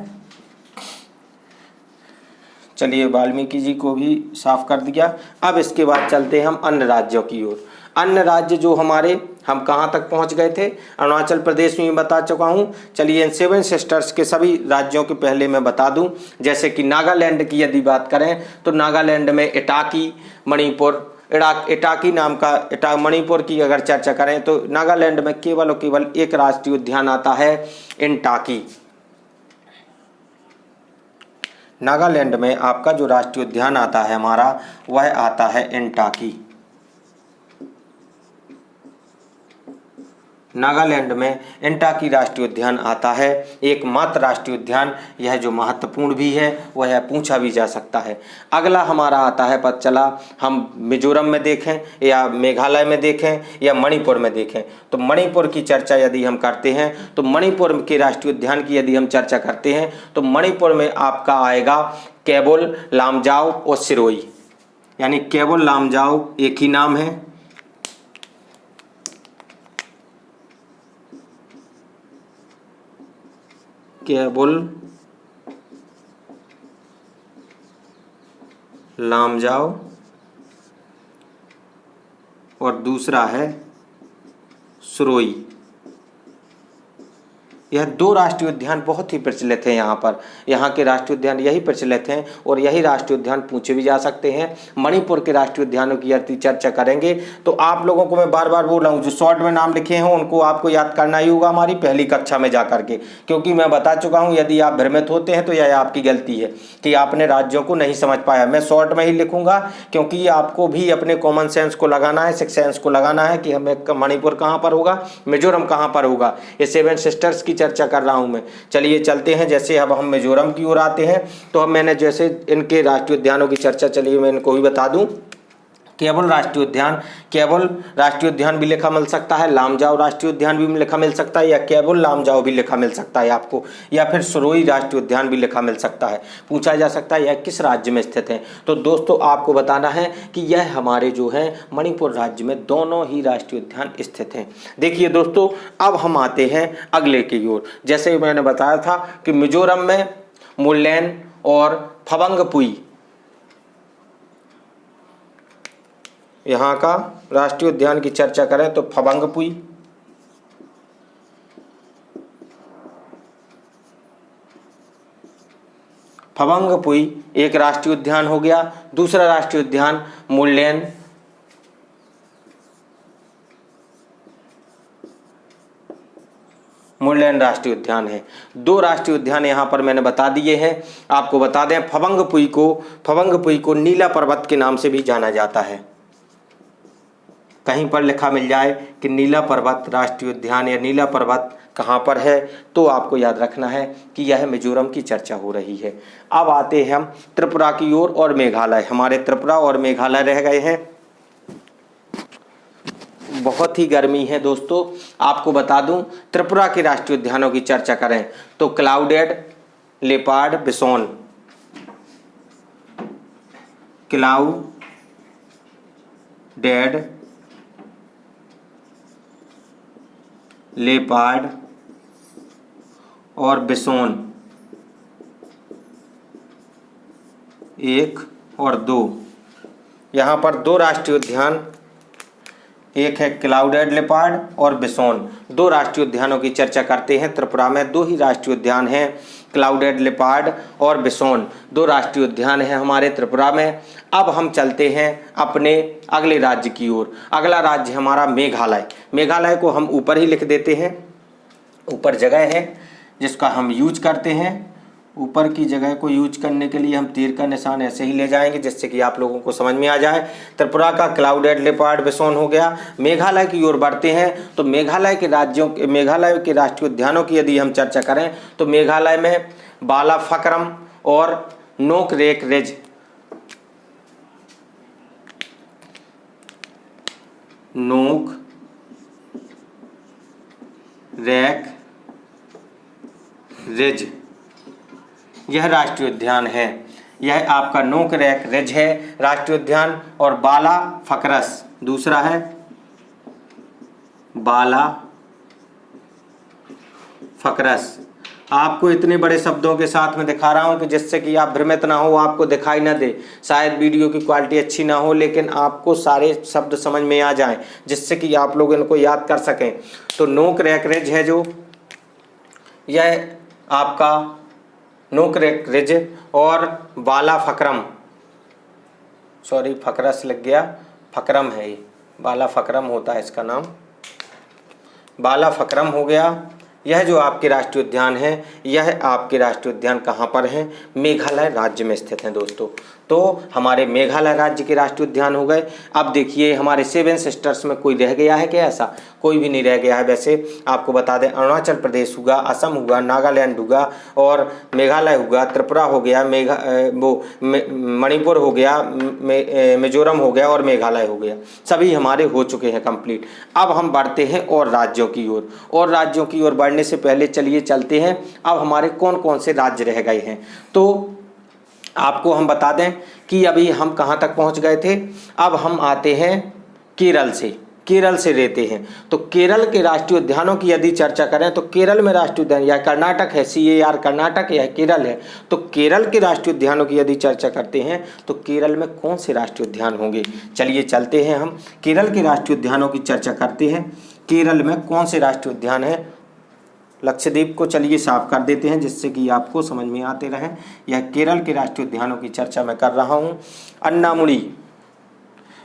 चलिए वाल्मीकि जी को भी साफ कर दिया। अब इसके बाद चलते हैं हम अन्य राज्यों की ओर। अन्य राज्य जो हमारे, हम कहाँ तक पहुँच गए थे? अरुणाचल प्रदेश में बता चुका हूँ। चलिए इन 7 सिस्टर्स के सभी राज्यों के पहले मैं बता दूँ। जैसे कि नागालैंड की यदि बात करें तो नागालैंड में इटाकी, मणिपुर, इटाकी नाम का मणिपुर की अगर चर्चा करें तो नागालैंड में केवल और केवल एक राष्ट्रीय उद्यान आता है, इंटाकी। नागालैंड में आपका जो राष्ट्रीय उद्यान आता है हमारा, वह आता है इंटाकी। नागालैंड में इंटाकी राष्ट्रीय उद्यान आता है, एकमात्र राष्ट्रीय उद्यान। यह जो महत्वपूर्ण भी है वह पूछा भी जा सकता है। अगला हमारा आता है, पता चला हम मिजोरम में देखें या मेघालय में देखें या मणिपुर में देखें। तो मणिपुर की चर्चा यदि हम करते हैं तो मणिपुर के राष्ट्रीय उद्यान की यदि हम चर्चा करते हैं तो मणिपुर में आपका आएगा कैबुल, लामजाओ और सिरोई। यानी कैबुल, लामजाओ एक ही नाम है। कैबुल, लामजाओ और दूसरा है सुरोई। यह 2 राष्ट्रीय उद्यान बहुत ही प्रचलित हैं यहाँ पर। यहाँ के राष्ट्रीय उद्यान यही प्रचलित हैं और यही राष्ट्रीय उद्यान पूछे भी जा सकते हैं। मणिपुर के राष्ट्रीय उद्यानों की यदि चर्चा करेंगे तो आप लोगों को मैं बार बार बोल रहा हूँ, जो शॉर्ट में नाम लिखे हैं उनको आपको याद करना ही होगा हमारी पहली कक्षा में जा करके, क्योंकि मैं बता चुका हूँ। यदि आप भ्रमित होते हैं तो यह आपकी गलती है कि आपने राज्यों को नहीं समझ पाया। मैं शॉर्ट में ही लिखूंगा, क्योंकि आपको भी अपने कॉमन सेंस को लगाना है, सिक्स सेंस को लगाना है कि हमें मणिपुर कहाँ पर होगा, मिजोरम कहाँ पर होगा। ये 7 सिस्टर्स की चर्चा कर रहा हूं मैं। चलिए चलते हैं। जैसे अब हम मिजोरम की ओर आते हैं तो अब मैंने जैसे इनके राष्ट्रीय उद्यानों की चर्चा, चलिए मैं इनको भी बता दूं। केवल राष्ट्रीय उद्यान, केवल राष्ट्रीय उद्यान भी लिखा मिल सकता है, लामजाओ राष्ट्रीय उद्यान भी लिखा मिल सकता है, या केवल लामजाओ भी लिखा मिल सकता है आपको, या फिर सुरोई राष्ट्रीय उद्यान भी लिखा मिल सकता है। पूछा जा सकता है यह किस राज्य में स्थित है। तो दोस्तों आपको बताना है कि यह हमारे जो है मणिपुर राज्य में दोनों ही राष्ट्रीय उद्यान स्थित हैं। देखिए दोस्तों, अब हम आते हैं अगले की ओर। जैसे मैंने बताया था कि मिजोरम में मुल्लैन और फबंगपुई यहाँ का राष्ट्रीय उद्यान की चर्चा करें तो फबंगपुई, फबंगपुई एक राष्ट्रीय उद्यान हो गया। दूसरा राष्ट्रीय उद्यान मुल्लैन, मुल्लैन राष्ट्रीय उद्यान है। 2 राष्ट्रीय उद्यान यहाँ पर मैंने बता दिए हैं। आपको बता दें फबंगपुई को नीला पर्वत के नाम से भी जाना जाता है। कहीं पर लिखा मिल जाए कि नीला पर्वत राष्ट्रीय उद्यान या नीला पर्वत कहाँ पर है, तो आपको याद रखना है कि यह मिजोरम की चर्चा हो रही है। अब आते हैं हम त्रिपुरा की ओर और मेघालय। हमारे त्रिपुरा और मेघालय रह गए हैं। बहुत ही गर्मी है दोस्तों। आपको बता दूं, त्रिपुरा के राष्ट्रीय उद्यानों की चर्चा करें तो clouded leopard bison, clouded leopard और बिसोन 1 और 2, यहाँ पर 2 राष्ट्रीय उद्यान, एक है क्लाउडेड लेपार्ड और बिसोन। 2 राष्ट्रीय उद्यानों की चर्चा करते हैं। त्रिपुरा में 2 ही राष्ट्रीय उद्यान हैं, क्लाउडेड लेपार्ड और बिसोन। 2 राष्ट्रीय उद्यान हैं हमारे त्रिपुरा में। अब हम चलते हैं अपने अगले राज्य की ओर। अगला राज्य हमारा मेघालय। मेघालय को हम ऊपर ही लिख देते हैं, ऊपर जगह है जिसका हम यूज करते हैं। ऊपर की जगह को यूज करने के लिए हम तीर का निशान ऐसे ही ले जाएंगे जिससे कि आप लोगों को समझ में आ जाए। त्रिपुरा का क्लाउडेड लेपार्ड बिसोन हो गया। मेघालय की ओर बढ़ते हैं तो मेघालय के राष्ट्रीय उद्यानों की यदि हम चर्चा करें तो मेघालय में बालाफक्रम और नोकरेक रिज, नोक रैक रिज, यह राष्ट्रीय उद्यान है। यह आपका नोक रैक रिज है राष्ट्रीय उद्यान। और बाला फकरस दूसरा है, बाला फकरस। आपको इतने बड़े शब्दों के साथ में दिखा रहा हूं कि जिससे कि आप भ्रमित ना हो, आपको दिखाई ना दे। शायद वीडियो की क्वालिटी अच्छी ना हो लेकिन आपको सारे शब्द समझ में आ जाएं जिससे कि आप लोग इनको याद कर सकें। तो नोक रैक रिज है जो, यह आपका नोक रैक रिज और बाला फकरम, सॉरी फकरस लग गया, फकरम है ये, बाला फकरम होता है इसका नाम, बाला फकरम हो गया। यह जो आपके राष्ट्रीय उद्यान है, यह आपके राष्ट्रीय उद्यान कहाँ पर हैं? मेघालय राज्य में स्थित हैं दोस्तों। तो हमारे मेघालय राज्य के राष्ट्रीय उद्यान हो गए। अब देखिए हमारे 7 सिस्टर्स में कोई रह गया है क्या? ऐसा कोई भी नहीं रह गया है। वैसे आपको बता दें, अरुणाचल प्रदेश हुआ, असम हुआ, नागालैंड हुआ और मेघालय हुआ, त्रिपुरा हो गया, मणिपुर हो गया, मिजोरम हो गया और मेघालय हो गया। सभी हमारे हो चुके हैं कंप्लीट। अब हम बढ़ते हैं और राज्यों की ओर। और राज्यों की ओर बढ़ने से पहले चलिए चलते हैं अब हमारे कौन कौन से राज्य रह गए हैं। तो आपको हम बता दें कि अभी हम कहाँ तक पहुँच गए थे। अब हम आते हैं केरल से, केरल से रहते हैं। तो केरल के राष्ट्रीय उद्यानों की यदि चर्चा करें तो केरल में राष्ट्रीय उद्यान, या कर्नाटक है, CAR कर्नाटक, या केरल है। तो केरल के राष्ट्रीय उद्यानों की यदि चर्चा करते हैं तो केरल में कौन से राष्ट्रीय उद्यान होंगे? चलिए चलते हैं हम केरल के राष्ट्रीय उद्यानों की चर्चा करते हैं। केरल में कौन से राष्ट्रीय उद्यान हैं? लक्षद्वीप को चलिए साफ कर देते हैं जिससे कि आपको समझ में आते रहें। यह केरल के राष्ट्रीय उद्यानों की चर्चा मैं कर रहा हूँ। अन्नामुडी,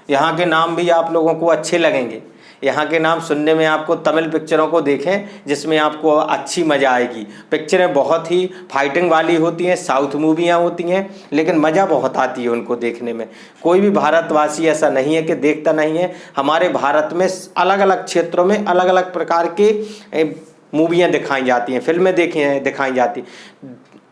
यहाँ के नाम भी आप लोगों को अच्छे लगेंगे। यहाँ के नाम सुनने में आपको तमिल पिक्चरों को देखें जिसमें आपको अच्छी मज़ा आएगी। पिक्चरें बहुत ही फाइटिंग वाली होती हैं, साउथ मूवियाँ होती हैं, लेकिन मज़ा बहुत आती है उनको देखने में। कोई भी भारतवासी ऐसा नहीं है कि देखता नहीं है। हमारे भारत में अलग अलग क्षेत्रों में अलग अलग प्रकार के मूवियाँ दिखाई जाती हैं, फिल्में दिखाई जाती।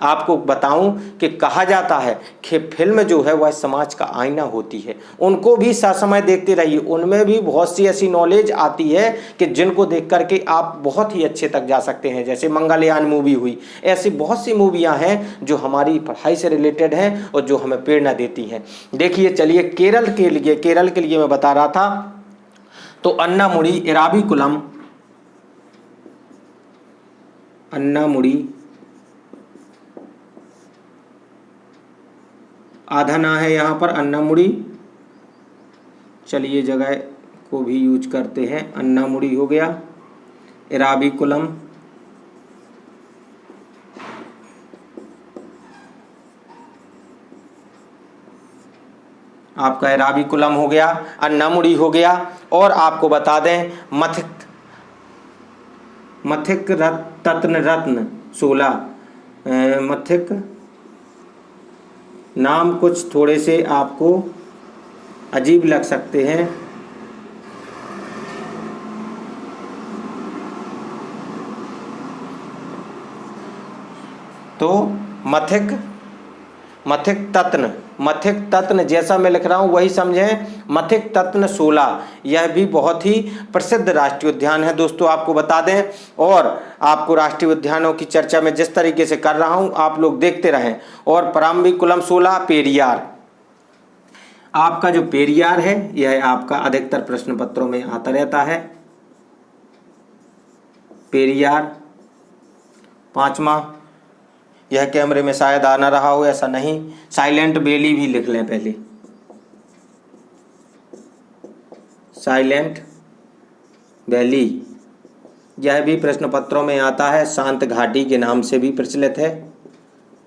आपको बताऊं कि कहा जाता है कि फिल्म जो है वह समाज का आईना होती है। उनको भी ससमय देखते रहिए, उनमें भी बहुत सी ऐसी नॉलेज आती है कि जिनको देख करके आप बहुत ही अच्छे तक जा सकते हैं। जैसे मंगलयान मूवी हुई, ऐसी बहुत सी मूवियां हैं जो हमारी पढ़ाई से रिलेटेड हैं और जो हमें प्रेरणा देती हैं। देखिए चलिए केरल के लिए मैं बता रहा था। तो अन्नामुडी, इराविकुलम, अन्नामुडी, आधा ना है यहाँ पर, अन्नामुडी। चलिए जगह को भी यूज करते हैं। अन्नामुडी हो गया, इराविकुलम, आपका इराविकुलम हो गया, अन्नामुडी हो गया। और आपको बता दें मथिक रत्न 16, मथिक नाम कुछ थोड़े से आपको अजीब लग सकते हैं। तो मथिक तत्न जैसा मैं लिख रहा हूँ वही समझें। मथिक तत्न 16 यह भी बहुत ही प्रसिद्ध राष्ट्रीय उद्यान है दोस्तों, आपको बता दें। और आपको राष्ट्रीय उद्यानों की चर्चा में जिस तरीके से कर रहा हूँ आप लोग देखते रहें। और पराम्बीकुलम 16 पेरियार, आपका जो पेरियार है यह आपका अधिकतर प्रश्न पत्रों में आता रहता है। पेरियार 5वां, यह कैमरे में शायद आ ना रहा हो, ऐसा नहीं। साइलेंट वैली भी लिख लें पहले, साइलेंट वैली यह भी प्रश्न पत्रों में आता है। शांत घाटी के नाम से भी प्रचलित है,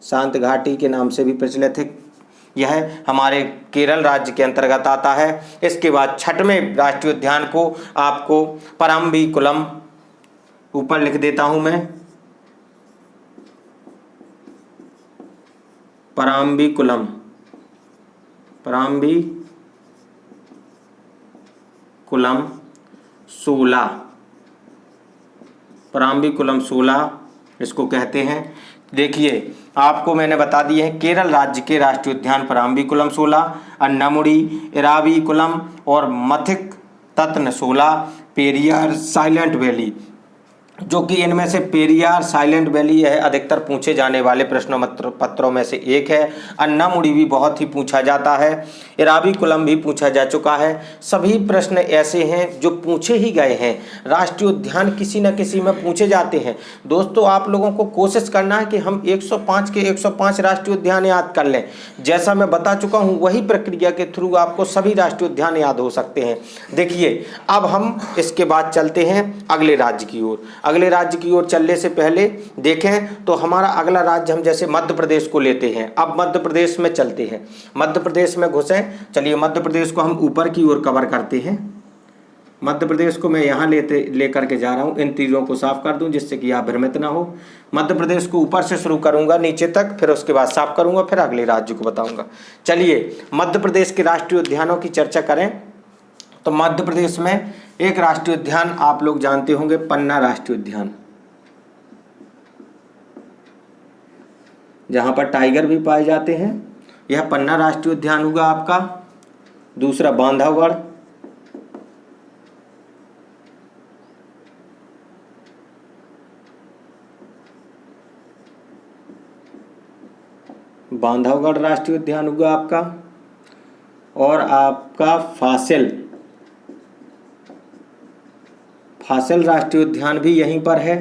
शांत घाटी के नाम से भी प्रचलित है। यह हमारे केरल राज्य के अंतर्गत आता है। इसके बाद 6वें राष्ट्रीय उद्यान को आपको पराम्बीकुलम, ऊपर लिख देता हूं मैं, पराम्बीकुलम 16, पराम्बीकुलम 16 इसको कहते हैं। देखिए आपको मैंने बता दिए हैं केरल राज्य के राष्ट्रीय उद्यान पराम्बीकुलम 16, अन्नामुडी, इराविकुलम और मथिक तत्न 16, पेरियार, साइलेंट वैली, जो कि इनमें से पेरियार, साइलेंट वैली यह अधिकतर पूछे जाने वाले प्रश्न पत्रों में से एक है। अन्नामुडी भी बहुत ही पूछा जाता है, इराविकुलम भी पूछा जा चुका है। सभी प्रश्न ऐसे हैं जो पूछे ही गए हैं। राष्ट्रीय उद्यान किसी न किसी में पूछे जाते हैं। दोस्तों आप लोगों को कोशिश करना है कि हम 105 के 105 राष्ट्रीय उद्यान याद कर लें। जैसा मैं बता चुका हूँ वही प्रक्रिया के थ्रू आपको सभी राष्ट्रीय उद्यान याद हो सकते हैं। देखिए अब हम इसके बाद चलते हैं अगले राज्य की ओर। अगले राज्य की ओर चलने से पहले देखें तो हमारा अगला राज्य हम जैसे मध्य प्रदेश को लेते हैं। अब मध्य प्रदेश में चलते हैं, मध्य प्रदेश में घुसें। चलिए मध्य प्रदेश को हम ऊपर की ओर कवर करते हैं। मध्य प्रदेश को मैं यहाँ लेकर के जा रहा हूँ, इन तीरों को साफ कर दूँ जिससे कि आप भ्रमित ना हो। मध्य प्रदेश को ऊपर से शुरू करूँगा नीचे तक, फिर उसके बाद साफ करूँगा, फिर अगले राज्य को बताऊँगा। चलिए मध्य प्रदेश के राष्ट्रीय उद्यानों की चर्चा करें तो मध्य प्रदेश में एक राष्ट्रीय उद्यान आप लोग जानते होंगे, पन्ना राष्ट्रीय उद्यान, जहां पर टाइगर भी पाए जाते हैं। यह पन्ना राष्ट्रीय उद्यान होगा आपका। दूसरा बांधवगढ़, बांधवगढ़ राष्ट्रीय उद्यान होगा आपका। और आपका फासिल राष्ट्रीय उद्यान भी यहीं पर है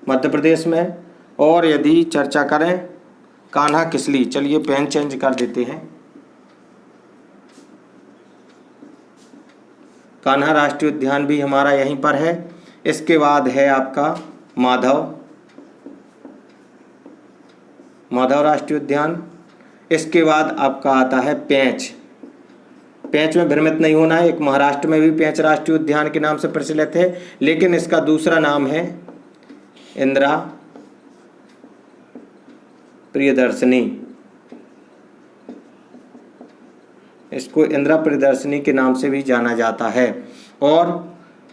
मध्य प्रदेश में। और यदि चर्चा करें कान्हा किसली, चलिए पेन चेंज कर देते हैं, कान्हा राष्ट्रीय उद्यान भी हमारा यहीं पर है। इसके बाद है आपका माधव राष्ट्रीय उद्यान। इसके बाद आपका आता है पेंच में भ्रमित नहीं होना है, एक महाराष्ट्र में भी पेंच राष्ट्रीय उद्यान के नाम से प्रचलित है, लेकिन इसका दूसरा नाम है इंदिरा प्रियदर्शनी। इसको इंदिरा प्रियदर्शनी के नाम से भी जाना जाता है। और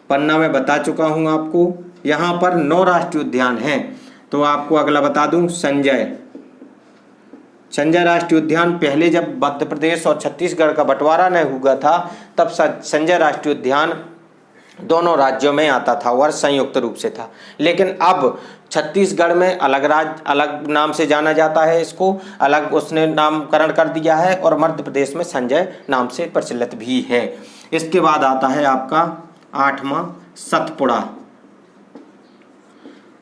पन्ना में बता चुका हूं आपको, यहाँ पर 9 राष्ट्रीय उद्यान हैं। तो आपको अगला बता दूं संजय राष्ट्रीय उद्यान। पहले जब मध्य प्रदेश और छत्तीसगढ़ का बंटवारा नहीं हुआ था तब संजय राष्ट्रीय उद्यान दोनों राज्यों में आता था और संयुक्त रूप से था। लेकिन अब छत्तीसगढ़ में अलग नाम से जाना जाता है, इसको अलग उसने नामकरण कर दिया है। और मध्य प्रदेश में संजय नाम से प्रचलित भी है। इसके बाद आता है आपका 8वां सतपुड़ा।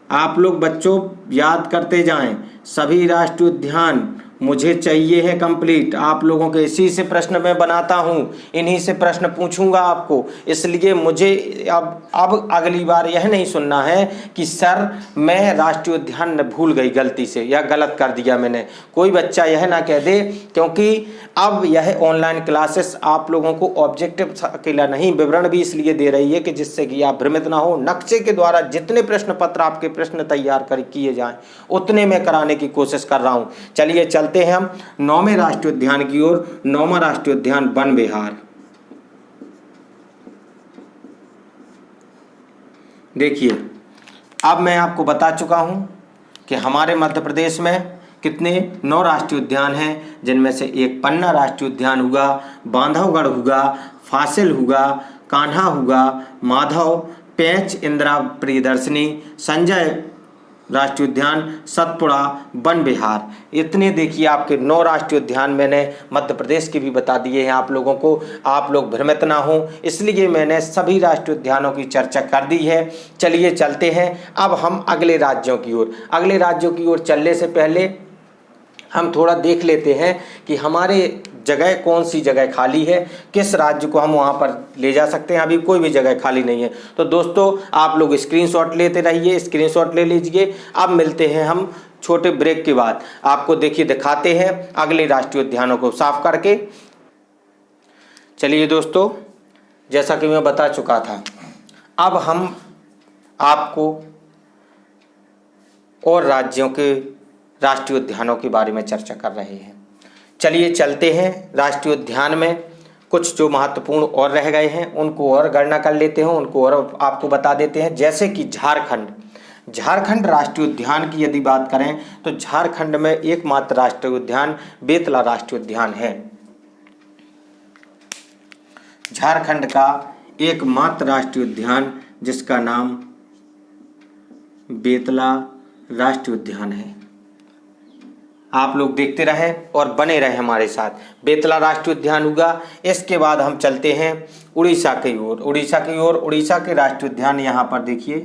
आप लोग बच्चों याद करते जाएं, सभी राष्ट्रीय उद्यान मुझे चाहिए है कंप्लीट। आप लोगों के इसी से प्रश्न मैं बनाता हूँ, इन्हीं से प्रश्न पूछूंगा आपको। इसलिए मुझे अब अगली बार यह नहीं सुनना है कि सर मैं राष्ट्रीय उद्यान भूल गई गलती से या गलत कर दिया मैंने। कोई बच्चा यह ना कह दे, क्योंकि अब यह ऑनलाइन क्लासेस आप लोगों को ऑब्जेक्टिव अकेला नहीं विवरण भी इसलिए दे रही है कि जिससे कि आप भ्रमित ना हो। नक्शे के द्वारा जितने प्रश्न पत्र आपके प्रश्न तैयार किए जाएं उतने मैं कराने की कोशिश कर रहा हूँ। चलिए चलते हैं हम 9वें राष्ट्रीय उद्यान की ओर। 9वां राष्ट्रीय उद्यान वन विहार। देखिए अब मैं आपको बता चुका हूं कि हमारे मध्य प्रदेश में कितने 9 राष्ट्रीय उद्यान हैं, जिनमें से एक पन्ना राष्ट्रीय उद्यान हुआ, बांधवगढ़ हुआ, फासिल हुआ, कान्हा हुआ, माधव, पेंच इंदिरा प्रियदर्शनी, संजय राष्ट्रीय उद्यान, सतपुड़ा, वन विहार। इतने देखिए आपके 9 राष्ट्रीय उद्यान मैंने मध्य प्रदेश के भी बता दिए हैं आप लोगों को, आप लोग भ्रमित ना हो, इसलिए मैंने सभी राष्ट्रीय उद्यानों की चर्चा कर दी है। चलिए चलते हैं अब हम अगले राज्यों की ओर। अगले राज्यों की ओर चलने से पहले हम थोड़ा देख लेते हैं कि हमारे जगह कौन सी जगह खाली है, किस राज्य को हम वहाँ पर ले जा सकते हैं। अभी कोई भी जगह खाली नहीं है। तो दोस्तों आप लोग स्क्रीनशॉट लेते रहिए, स्क्रीनशॉट ले लीजिए। अब मिलते हैं हम छोटे ब्रेक के बाद, आपको देखिए दिखाते हैं अगले राष्ट्रीय उद्यानों को साफ करके। चलिए दोस्तों, जैसा कि मैं बता चुका था, अब हम आपको और राज्यों के राष्ट्रीय उद्यानों के बारे में चर्चा कर रहे हैं। चलिए चलते हैं राष्ट्रीय उद्यान में कुछ जो महत्वपूर्ण और रह गए हैं उनको और गणना कर लेते हैं, उनको और आपको बता देते हैं। जैसे कि झारखंड राष्ट्रीय उद्यान की यदि बात करें तो झारखंड में एकमात्र राष्ट्रीय उद्यान बेतला राष्ट्रीय उद्यान है। झारखंड का एकमात्र राष्ट्रीय उद्यान जिसका नाम बेतला राष्ट्रीय उद्यान है। आप लोग देखते रहें और बने रहें हमारे साथ। बेतला राष्ट्रीय उद्यान होगा। इसके बाद हम चलते हैं उड़ीसा की ओर। उड़ीसा के राष्ट्रीय उद्यान यहाँ पर देखिए,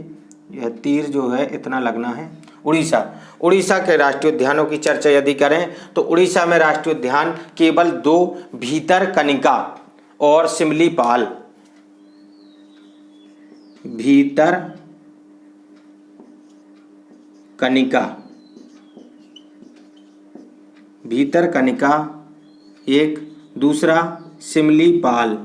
यह तीर जो है इतना लगना है। उड़ीसा के राष्ट्रीय उद्यानों की चर्चा यदि करें तो उड़ीसा में राष्ट्रीय उद्यान केवल 2 भीतरकनिका और सिमलीपाल। भीतरकनिका एक, दूसरा सिमलीपाल।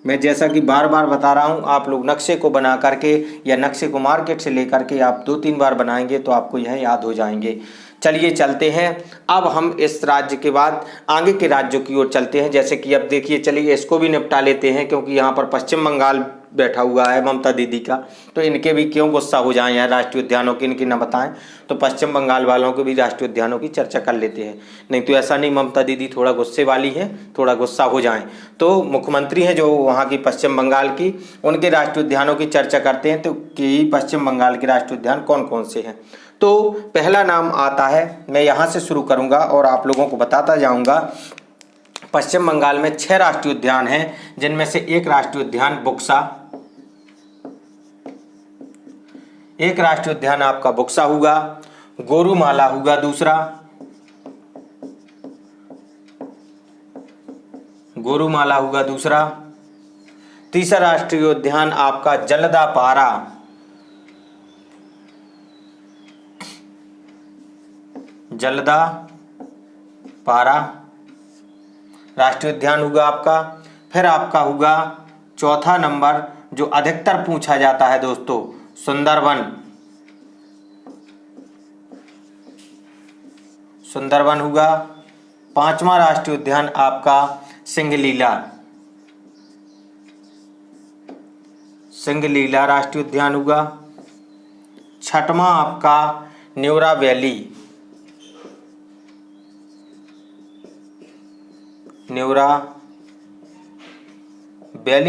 मैं जैसा कि बार बार बता रहा हूं, आप लोग नक्शे को बना करके या नक्शे को मार्केट से लेकर के आप 2-3 बार बनाएंगे तो आपको यह याद हो जाएंगे। चलिए चलते हैं अब हम इस राज्य के बाद आगे के राज्यों की ओर चलते हैं। जैसे कि अब देखिए, चलिए इसको भी निपटा लेते हैं क्योंकि यहाँ पर पश्चिम बंगाल बैठा हुआ है ममता दीदी का, तो इनके भी क्यों गुस्सा हो जाएं यार राष्ट्रीय उद्यानों की इनकी न बताएं। तो पश्चिम बंगाल वालों के भी राष्ट्रीय उद्यानों की चर्चा कर लेते हैं। नहीं तो ऐसा नहीं ममता दीदी थोड़ा गुस्से वाली है, थोड़ा गुस्सा हो जाएं। तो मुख्यमंत्री हैं जो वहाँ की पश्चिम बंगाल की, उनके राष्ट्रीय उद्यानों की चर्चा करते हैं। तो कि पश्चिम बंगाल के राष्ट्रीय उद्यान कौन कौन से हैं। तो पहला नाम आता है, मैं यहाँ से शुरू करूँगा और आप लोगों को बताता जाऊँगा। पश्चिम बंगाल में 6 राष्ट्रीय उद्यान हैं, जिनमें से एक राष्ट्रीय उद्यान बुक्सा, एक राष्ट्रीय उद्यान आपका बुक्सा हुआ। गोरुमाला हुआ दूसरा, तीसरा राष्ट्रीय उद्यान आपका जलदापारा, राष्ट्रीय उद्यान होगा आपका। फिर आपका होगा चौथा नंबर जो अधिकतर पूछा जाता है दोस्तों, सुंदरवन होगा। 5वां राष्ट्रीय उद्यान आपका सिंगलीला राष्ट्रीय उद्यान होगा। 6वां आपका न्यूरा वैली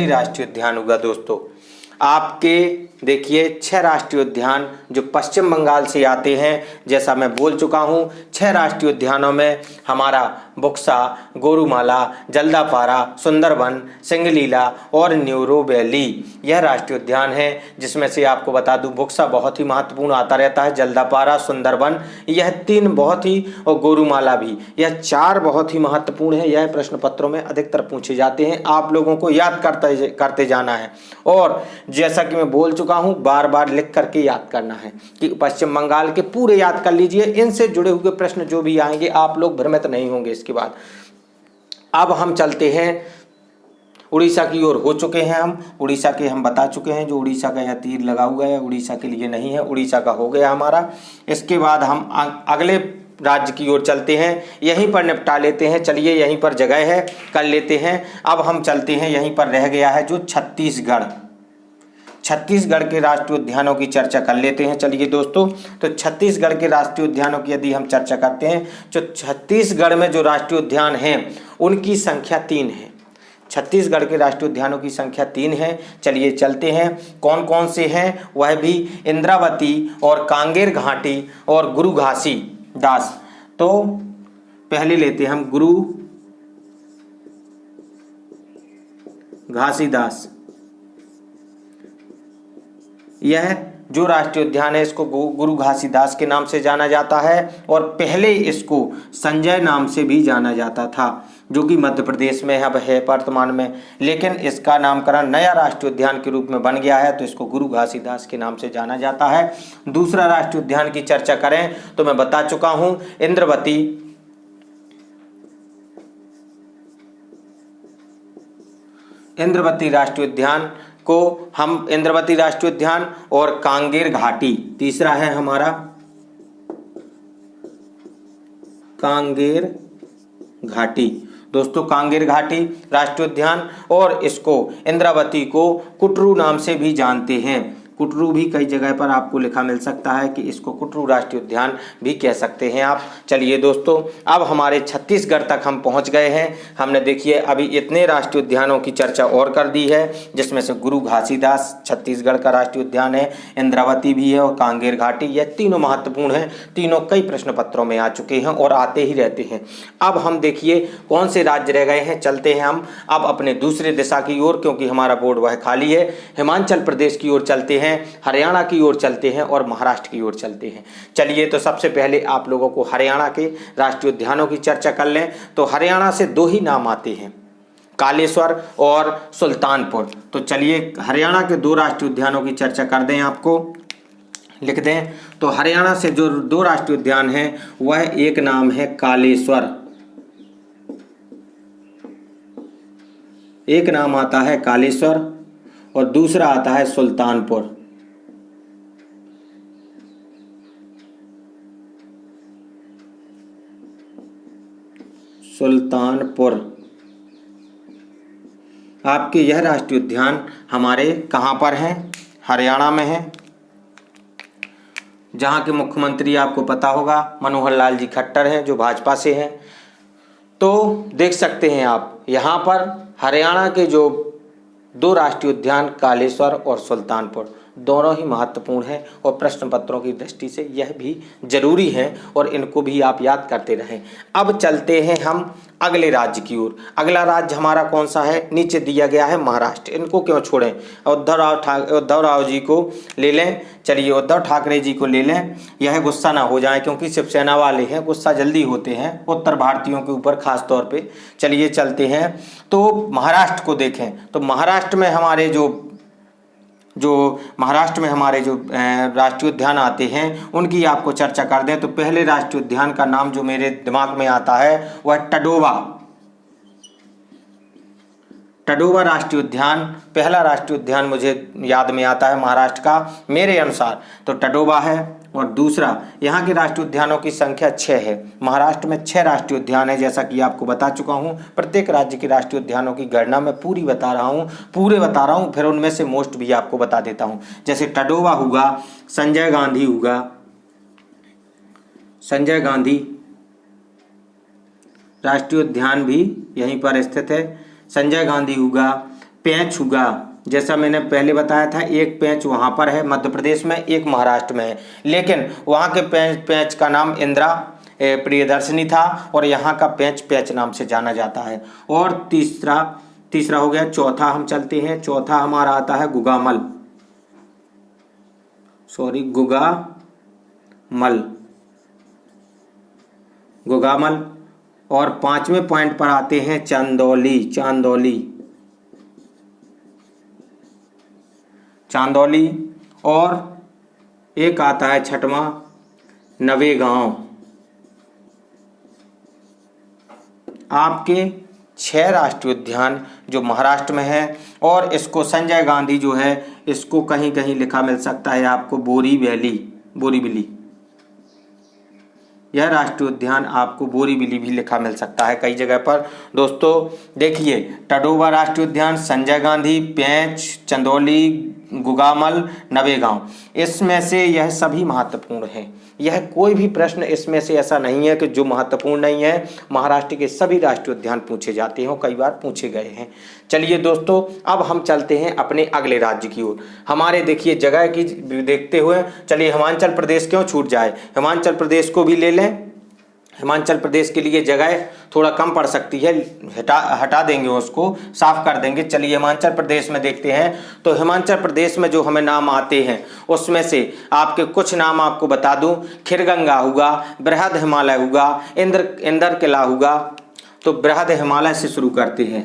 राष्ट्रीय उद्यान होगा दोस्तों। आपके देखिए 6 राष्ट्रीय उद्यान जो पश्चिम बंगाल से आते हैं, जैसा मैं बोल चुका हूँ। 6 राष्ट्रीय उद्यानों में हमारा बुक्सा, गोरुमाला, जलदापारा, सुंदरवन, सिंगलीला और न्यूरो वैली यह राष्ट्रीय उद्यान है। जिसमें से आपको बता दूं बुक्सा बहुत ही महत्वपूर्ण आता रहता है, जलदापारा, सुंदरवन यह 3 बहुत ही, और गोरुमाला भी, यह 4 बहुत ही महत्वपूर्ण है। यह प्रश्न पत्रों में अधिकतर पूछे जाते हैं, आप लोगों को याद करते जाना है। और जैसा कि मैं बोल चुका हूं, बार बार लिख करके याद करना है कि पश्चिम बंगाल के पूरे याद कर लीजिए। इनसे जुड़े हुए प्रश्न जो भी आएंगे आप लोग भ्रमित नहीं होंगे। इसके बाद अब हम चलते हैं उड़ीसा की ओर। हो चुके हैं हम उड़ीसा के, हम बता चुके हैं जो उड़ीसा का यह तीर लगा हुआ है उड़ीसा के लिए नहीं है, उड़ीसा का हो गया हमारा। इसके बाद हम अगले राज्य की ओर चलते हैं, यहीं पर निपटा लेते हैं। चलिए यहीं पर जगह है, कर लेते हैं। अब हम चलते हैं, यहीं पर रह गया है जो छत्तीसगढ़ के राष्ट्रीय उद्यानों की चर्चा कर लेते हैं। चलिए दोस्तों, तो छत्तीसगढ़ के राष्ट्रीय उद्यानों की यदि हम चर्चा करते हैं, तो छत्तीसगढ़ में जो राष्ट्रीय उद्यान हैं उनकी संख्या 3 है। छत्तीसगढ़ के राष्ट्रीय उद्यानों की संख्या 3 है। चलिए चलते हैं, कौन कौन से हैं, वह भी इंद्रावती और कांगेर घाटी और गुरु घासीदास। तो पहले लेते हैं हम गुरु घासीदास। यह जो राष्ट्रीय उद्यान है इसको गुरु घासीदास के नाम से जाना जाता है, और पहले इसको संजय नाम से भी जाना जाता था, जो कि मध्य प्रदेश में अब है वर्तमान में, लेकिन इसका नामकरण नया राष्ट्रीय उद्यान के रूप में बन गया है, तो इसको गुरु घासीदास के नाम से जाना जाता है। दूसरा राष्ट्रीय उद्यान की चर्चा करें तो मैं बता चुका हूं, इंद्रावती राष्ट्रीय उद्यान को हम इंद्रावती राष्ट्रीय उद्यान और कांगेर घाटी, तीसरा है हमारा कांगेर घाटी। दोस्तों, कांगेर घाटी राष्ट्रीय उद्यान, और इसको इंद्रावती को कुटरू नाम से भी जानते हैं। कुटरू भी कई जगह पर आपको लिखा मिल सकता है कि इसको कुटरू राष्ट्रीय उद्यान भी कह सकते हैं आप। चलिए दोस्तों, अब हमारे छत्तीसगढ़ तक हम पहुंच गए हैं। हमने देखिए अभी इतने राष्ट्रीय उद्यानों की चर्चा और कर दी है, जिसमें से गुरु घासीदास छत्तीसगढ़ का राष्ट्रीय उद्यान है, इंद्रावती भी है और कांगेर घाटी, यह तीनों महत्वपूर्ण हैं। तीनों कई प्रश्न पत्रों में आ चुके हैं और आते ही रहते हैं। अब हम देखिए कौन से राज्य रह गए हैं। चलते हैं हम अब अपने दूसरे दिशा की ओर, क्योंकि हमारा बोर्ड वह खाली है। हिमाचल प्रदेश की ओर चलते हैं, हरियाणा की ओर चलते हैं और महाराष्ट्र की ओर चलते हैं। चलिए, तो सबसे पहले आप लोगों को हरियाणा के राष्ट्रीय उद्यानों की चर्चा कर लें। तो हरियाणा से 2 ही नाम आते हैं, कालेश्वर और सुल्तानपुर। तो चलिए हरियाणा के 2 राष्ट्रीय उद्यानों की चर्चा कर दें, आपको लिख दें। तो हरियाणा से जो 2 राष्ट्रीय उद्यान हैं वह एक नाम है कालेश्वर, एक नाम आता है कालेश्वर और दूसरा आता है सुल्तानपुर। सुल्तानपुर आपके यह राष्ट्रीय उद्यान हमारे कहाँ पर हैं? हरियाणा में है, जहाँ के मुख्यमंत्री आपको पता होगा मनोहर लाल जी खट्टर हैं, जो भाजपा से हैं। तो देख सकते हैं आप यहाँ पर हरियाणा के जो 2 राष्ट्रीय उद्यान कालेश्वर और सुल्तानपुर दोनों ही महत्वपूर्ण हैं, और प्रश्न पत्रों की दृष्टि से यह भी जरूरी है और इनको भी आप याद करते रहें। अब चलते हैं हम अगले राज्य की ओर। अगला राज्य हमारा कौन सा है? नीचे दिया गया है महाराष्ट्र। इनको क्यों छोड़ें? उद्धव राव जी को ले लें। चलिए उद्धव ठाकरे जी को ले लें, यह गुस्सा ना हो जाए, क्योंकि शिवसेना वाले हैं, गुस्सा जल्दी होते हैं उत्तर भारतीयों के ऊपर खास तौर पे। चलिए चलते हैं, तो महाराष्ट्र को देखें। तो महाराष्ट्र में हमारे जो राष्ट्रीय उद्यान आते हैं उनकी आपको चर्चा कर दें। तो पहले राष्ट्रीय उद्यान का नाम जो मेरे दिमाग में आता है वह टडोवा राष्ट्रीय उद्यान, पहला राष्ट्रीय उद्यान मुझे याद में आता है महाराष्ट्र का मेरे अनुसार, तो टडोवा है। और दूसरा, यहाँ के राष्ट्रीय उद्यानों की संख्या 6 है। महाराष्ट्र में 6 राष्ट्रीय उद्यान है, जैसा कि आपको बता चुका हूँ। प्रत्येक राज्य के राष्ट्रीय उद्यानों की गणना मैं पूरे बता रहा हूँ, फिर उनमें से मोस्ट भी आपको बता देता हूँ। जैसे टडोवा हुआ, संजय गांधी हुआ, संजय गांधी राष्ट्रीय उद्यान भी यहीं पर स्थित है। संजय गांधी हुआ, पेंच हुआ, जैसा मैंने पहले बताया था, एक पेंच वहाँ पर है मध्य प्रदेश में, एक महाराष्ट्र में है, लेकिन वहाँ के पेंच का नाम इंदिरा प्रियदर्शनी था और यहाँ का पेंच नाम से जाना जाता है। और तीसरा हो गया। चौथा हम चलते हैं, चौथा हमारा आता है गुगामल। और 5वें पॉइंट पर आते हैं चांदौली। और एक आता है 6वां नवेगांव। आपके 6 राष्ट्रीय उद्यान जो महाराष्ट्र में है, और इसको संजय गांधी जो है इसको कहीं कहीं लिखा मिल सकता है आपको बोरीवली। यह राष्ट्रीय उद्यान आपको बोरीवली भी लिखा मिल सकता है कई जगह पर। दोस्तों देखिए, टडोवा राष्ट्रीय उद्यान, संजय गांधी, पेंच, चंदौली, गुगामल, नवेगांव, इसमें से यह सभी महत्वपूर्ण हैं। यह कोई भी प्रश्न इसमें से ऐसा नहीं है कि जो महत्वपूर्ण नहीं है। महाराष्ट्र के सभी राष्ट्रीय उद्यान पूछे जाते हैं और कई बार पूछे गए हैं। चलिए दोस्तों, अब हम चलते हैं अपने अगले राज्य की ओर। हमारे देखिए जगह की देखते हुए चलिए हिमाचल प्रदेश क्यों छूट जाए, हिमाचल प्रदेश को भी ले लें। हिमाचल प्रदेश के लिए जगह थोड़ा कम पड़ सकती है, हटा देंगे, उसको साफ कर देंगे। चलिए हिमाचल प्रदेश में देखते हैं। तो हिमाचल प्रदेश में जो हमें नाम आते हैं उसमें से आपके कुछ नाम आपको बता दूं। खिरगंगा हुआ, बृहद हिमालय हुआ, इंदर किला हुआ। तो बृहद हिमालय से शुरू करते हैं।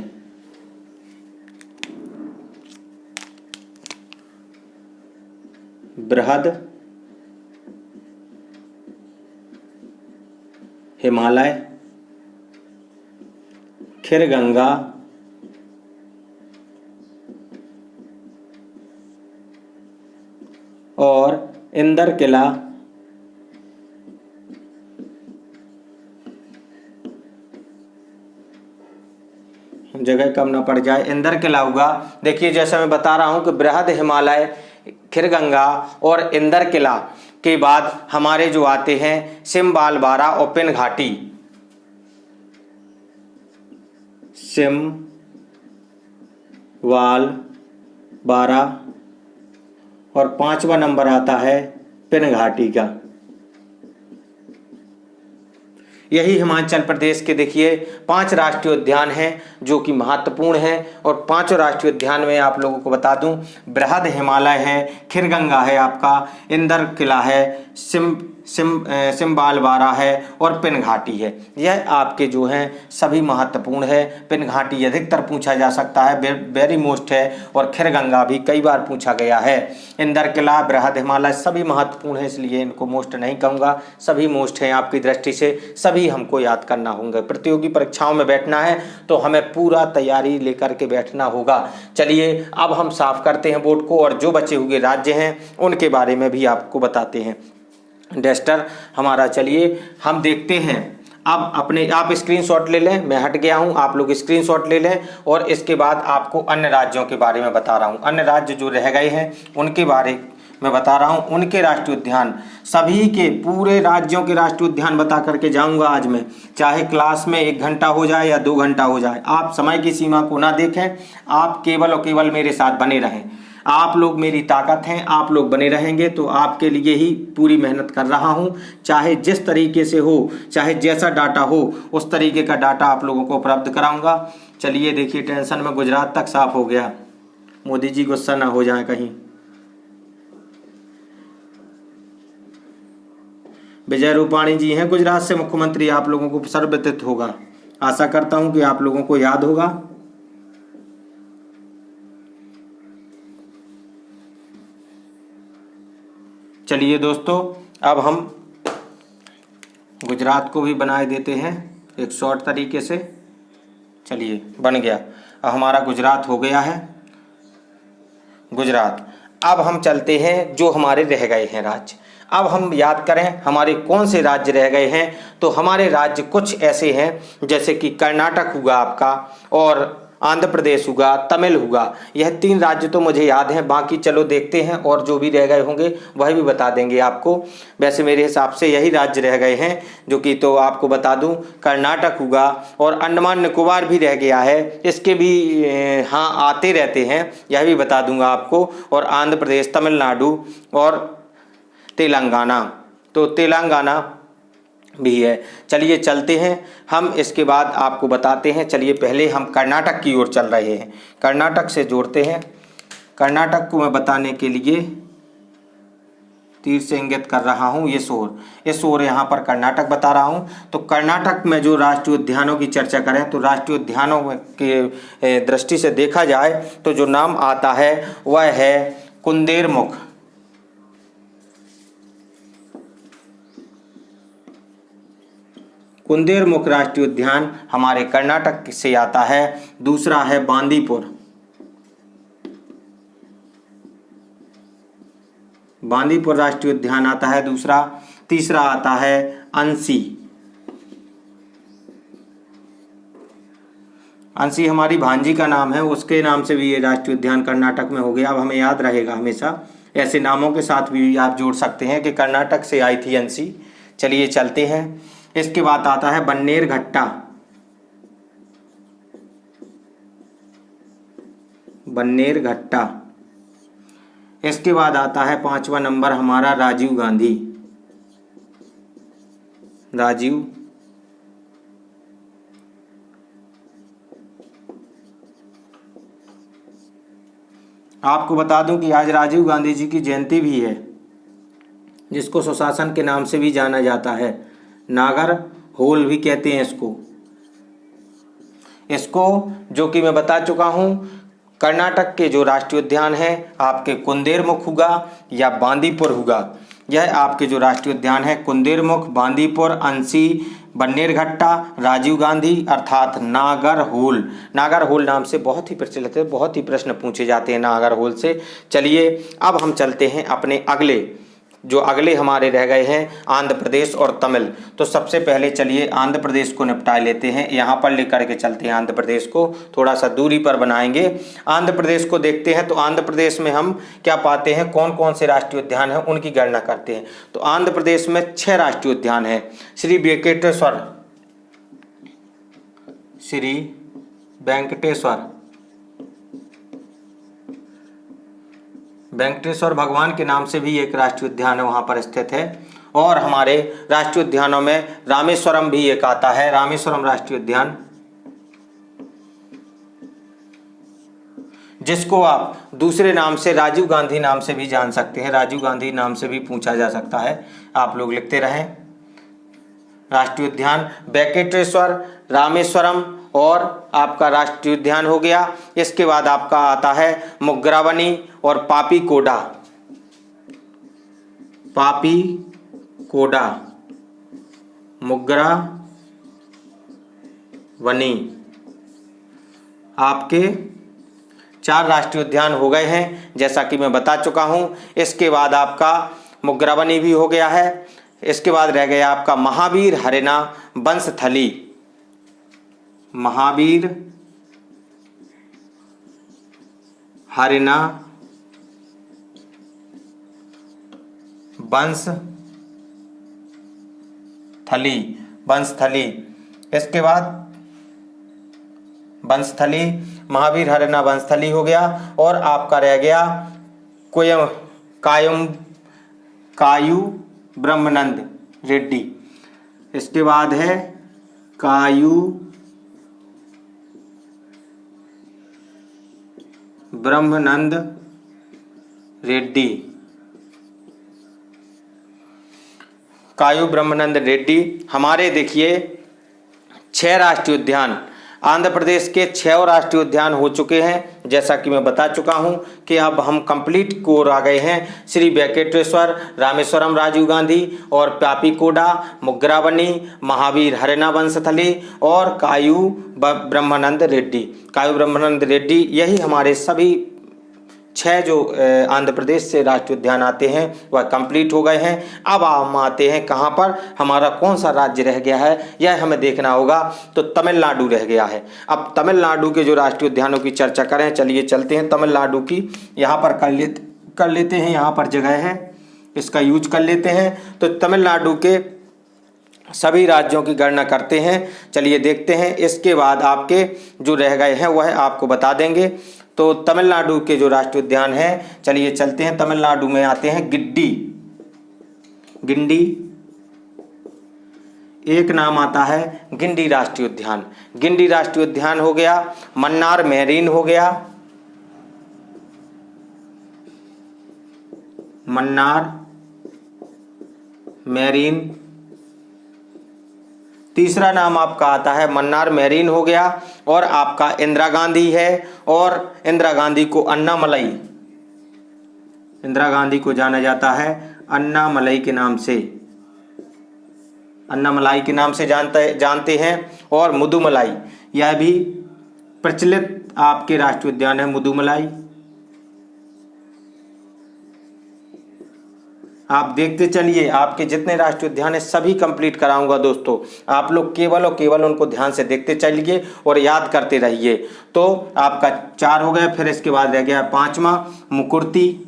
बृहद हिमालय, खिरगंगा और इंदर किला जगह कम ना पड़ जाए। इंदर किला हुआ। देखिए जैसा मैं बता रहा हूं कि बृहद हिमालय, खिरगंगा और इंदर किला के बाद हमारे जो आते हैं सिमबाल बारा और पिन घाटी। सिमवाल बारा और 5वां नंबर आता है पिन घाटी का। यही हिमाचल प्रदेश के देखिए 5 राष्ट्रीय उद्यान हैं जो कि महत्वपूर्ण हैं। और 5 राष्ट्रीय उद्यान में आप लोगों को बता दूं, बृहद हिमालय है, खिरगंगा है आपका, इंदर किला है, सिमबाल बारा है और पिन घाटी है। यह आपके जो हैं सभी महत्वपूर्ण है। पिन घाटी अधिकतर पूछा जा सकता है, वेरी मोस्ट है, और खिरगंगा भी कई बार पूछा गया है। इंदर किला, बृहद हिमालय सभी महत्वपूर्ण है, इसलिए इनको मोस्ट नहीं कहूँगा, सभी मोस्ट हैं आपकी दृष्टि से। सभी हमको याद करना होंगे। प्रतियोगी परीक्षाओं में बैठना है तो हमें पूरा तैयारी लेकर के बैठना होगा। चलिए अब हम साफ करते हैं बोर्ड को और जो बचे हुए राज्य हैं उनके बारे में भी आपको बताते हैं। डस्टर हमारा, चलिए हम देखते हैं। अब अपने आप स्क्रीनशॉट ले लें, मैं हट गया हूं, आप लोग स्क्रीनशॉट ले लें और इसके बाद आपको अन्य राज्यों के बारे में बता रहा हूं। अन्य राज्य जो रह गए हैं उनके बारे में बता रहा हूं, उनके राष्ट्रीय उद्यान, सभी के पूरे राज्यों के राष्ट्रीय उद्यान बता करके जाऊंगा आज मैं। चाहे क्लास में 1 घंटा हो जाए या 2 घंटा हो जाए, आप समय की सीमा को ना देखें, आप केवल और केवल मेरे साथ बने रहें। आप लोग मेरी ताकत हैं, आप लोग बने रहेंगे तो आपके लिए ही पूरी मेहनत कर रहा हूं। चाहे जिस तरीके से हो, चाहे जैसा डाटा हो, उस तरीके का डाटा आप लोगों को उपलब्ध कराऊंगा। चलिए देखिए, टेंशन में गुजरात तक साफ हो गया। मोदी जी गुस्सा ना हो जाए कहीं। विजय रूपाणी जी हैं गुजरात से मुख्यमंत्री, आप लोगों को सर्वविदित होगा। आशा करता हूं कि आप लोगों को याद होगा। चलिए दोस्तों, अब हम गुजरात को भी बनाए देते हैं एक शॉर्ट तरीके से। चलिए बन गया, अब हमारा गुजरात हो गया है गुजरात। अब हम चलते हैं जो हमारे रह गए हैं राज्य। अब हम याद करें हमारे कौन से राज्य रह गए हैं। तो हमारे राज्य कुछ ऐसे हैं जैसे कि कर्नाटक हुआ आपका, और आंध्र प्रदेश हुआ, तमिल हुआ। यह 3 राज्य तो मुझे याद हैं, बाकी चलो देखते हैं और जो भी रह गए होंगे वह भी बता देंगे आपको। वैसे मेरे हिसाब से यही राज्य रह गए हैं जो कि, तो आपको बता दूं, कर्नाटक हुआ और अंडमान निकोबार भी रह गया है, इसके भी हाँ आते रहते हैं, यह भी बता दूंगा आपको। और आंध्र प्रदेश, तमिलनाडु और तेलंगाना, तो तेलंगाना भी है। चलिए चलते हैं हम, इसके बाद आपको बताते हैं। चलिए पहले हम कर्नाटक की ओर चल रहे हैं, कर्नाटक से जोड़ते हैं। कर्नाटक को मैं बताने के लिए तीर से इंगित कर रहा हूँ, ये शोर यहाँ पर कर्नाटक बता रहा हूँ। तो कर्नाटक में जो राष्ट्रीय उद्यानों की चर्चा करें तो राष्ट्रीय उद्यानों के दृष्टि से देखा जाए तो जो नाम आता है वह है कुंदेरमुख। कुंदेरमुख राष्ट्रीय उद्यान हमारे कर्नाटक से आता है। दूसरा है बांदीपुर, बांदीपुर राष्ट्रीय उद्यान आता है दूसरा। तीसरा आता है अंसी, अंशी हमारी भांजी का नाम है, उसके नाम से भी ये राष्ट्रीय उद्यान कर्नाटक में हो गया। अब हमें याद रहेगा हमेशा, ऐसे नामों के साथ भी आप जोड़ सकते हैं कि कर्नाटक से आई थी अंशी। चलिए चलते हैं। इसके बाद आता है बन्नेरघट्टा। बन्नेरघट्टा। इसके बाद आता है 5वां नंबर हमारा राजीव गांधी। राजीव आपको बता दूं कि आज राजीव गांधी जी की जयंती भी है, जिसको सुशासन के नाम से भी जाना जाता है। नागर होल भी कहते हैं इसको जो कि मैं बता चुका हूं। कर्नाटक के जो राष्ट्रीय उद्यान है आपके कुंदेरमुख होगा या बांदीपुर होगा। यह आपके जो राष्ट्रीय उद्यान है कुंदेरमुख, बांदीपुर, अंशी, बन्नेरघट्टा, राजीव गांधी अर्थात नागरहोल। नागरहोल नाम से बहुत ही प्रचलित है, बहुत ही प्रश्न पूछे जाते हैं नागरहोल से। चलिए अब हम चलते हैं अपने अगले हमारे रह गए हैं आंध्र प्रदेश और तमिल। तो सबसे पहले चलिए आंध्र प्रदेश को निपटा लेते हैं। यहाँ पर लेकर के चलते हैं आंध्र प्रदेश को, थोड़ा सा दूरी पर बनाएंगे। आंध्र प्रदेश को देखते हैं तो आंध्र प्रदेश में हम क्या पाते हैं, कौन कौन से राष्ट्रीय उद्यान हैं उनकी गणना करते हैं। तो आंध्र प्रदेश में 6 राष्ट्रीय उद्यान हैं। श्री वेंकटेश्वर भगवान के नाम से भी एक राष्ट्रीय उद्यान है, वहाँ पर स्थित है। और हमारे राष्ट्रीय उद्यानों में रामेश्वरम भी एक आता है, रामेश्वरम राष्ट्रीय उद्यान, जिसको आप दूसरे नाम से राजीव गांधी नाम से भी जान सकते हैं। राजीव गांधी नाम से भी पूछा जा सकता है, आप लोग लिखते रहें। राष्ट्रीय उद्यान वेंकटेश्वर, रामेश्वरम और आपका राष्ट्रीय उद्यान हो गया। इसके बाद आपका आता है मुग्रावनी और पापीकोडा। मुग्रावनी आपके 4 राष्ट्रीय उद्यान हो गए हैं, जैसा कि मैं बता चुका हूं। इसके बाद आपका मुग्रावनी भी हो गया है। इसके बाद रह गया आपका महावीर हरिना वंशथली। महावीर हरिना वंशथली। इसके बाद वंशथली, महावीर हरिना वंशथली हो गया। और आपका रह गया कायू ब्रह्मानंद रेड्डी। इसके बाद है कायू ब्रह्मानंद रेड्डी। हमारे देखिए 6 राष्ट्रीय उद्यान आंध्र प्रदेश के 6 राष्ट्रीय उद्यान हो चुके हैं, जैसा कि मैं बता चुका हूं कि अब हम कंप्लीट की ओर आ गए हैं। श्री वेंकटेश्वर, रामेश्वरम राजीव गांधी और पापीकोडा, मुग्रावनी, महावीर हरिना वंशथली और कायू ब्रह्मानंद रेड्डी। यही हमारे सभी 6 जो आंध्र प्रदेश से राष्ट्रीय उद्यान आते हैं वह कंप्लीट हो गए हैं। अब हम आते हैं कहाँ पर, हमारा कौन सा राज्य रह गया है यह हमें देखना होगा। तो तमिलनाडु रह गया है। अब तमिलनाडु के जो राष्ट्रीय उद्यानों की चर्चा करें, चलिए चलते हैं तमिलनाडु की। यहाँ पर कर लेते हैं, यहाँ पर जगह है, इसका यूज कर लेते हैं। तो तमिलनाडु के सभी राज्यों की गणना करते हैं, चलिए देखते हैं। इसके बाद आपके जो रह गए हैं वह आपको बता देंगे। तो तमिलनाडु के जो राष्ट्रीय उद्यान हैं, चलिए चलते हैं। तमिलनाडु में आते हैं गिंडी, एक नाम आता है गिंडी राष्ट्रीय उद्यान। गिंडी राष्ट्रीय उद्यान हो गया। मन्नार मैरीन हो गया, मन्नार मैरीन। तीसरा नाम आपका आता है मन्नार मैरीन हो गया। और आपका इंदिरा गांधी है, और इंदिरा गांधी को इंदिरा गांधी को जाना जाता है अन्नामलई के नाम से जानते हैं। और मुदुमलाई, यह भी प्रचलित आपके राष्ट्रीय उद्यान है मुदुमलाई। आप देखते चलिए, आपके जितने राष्ट्रीय उद्यान है सभी कंप्लीट कराऊंगा दोस्तों। आप लोग केवल और केवल उनको ध्यान से देखते चलिए और याद करते रहिए। तो आपका 4 हो गया। फिर इसके बाद रह गया 5वां, मुकुर्ती।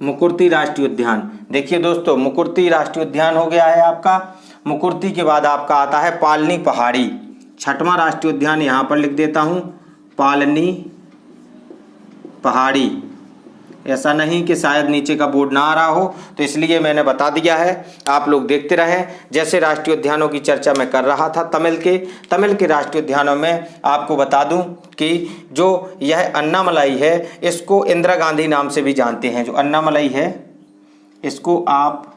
मुकुर्ती राष्ट्रीय उद्यान। देखिए दोस्तों, मुकुर्ती राष्ट्रीय उद्यान हो गया है आपका। मुकुर्ती के बाद आपका आता है पालनी पहाड़ी। 6वां राष्ट्रीय उद्यान यहाँ पर लिख देता हूँ, पालनी पहाड़ी। ऐसा नहीं कि शायद नीचे का बोर्ड ना आ रहा हो, तो इसलिए मैंने बता दिया है। आप लोग देखते रहें। जैसे राष्ट्रीय उद्यानों की चर्चा मैं कर रहा था तमिल के राष्ट्रीय उद्यानों में आपको बता दूं कि जो यह अन्नामलाई है, इसको इंदिरा गांधी नाम से भी जानते हैं। जो अन्नामलाई है, इसको आप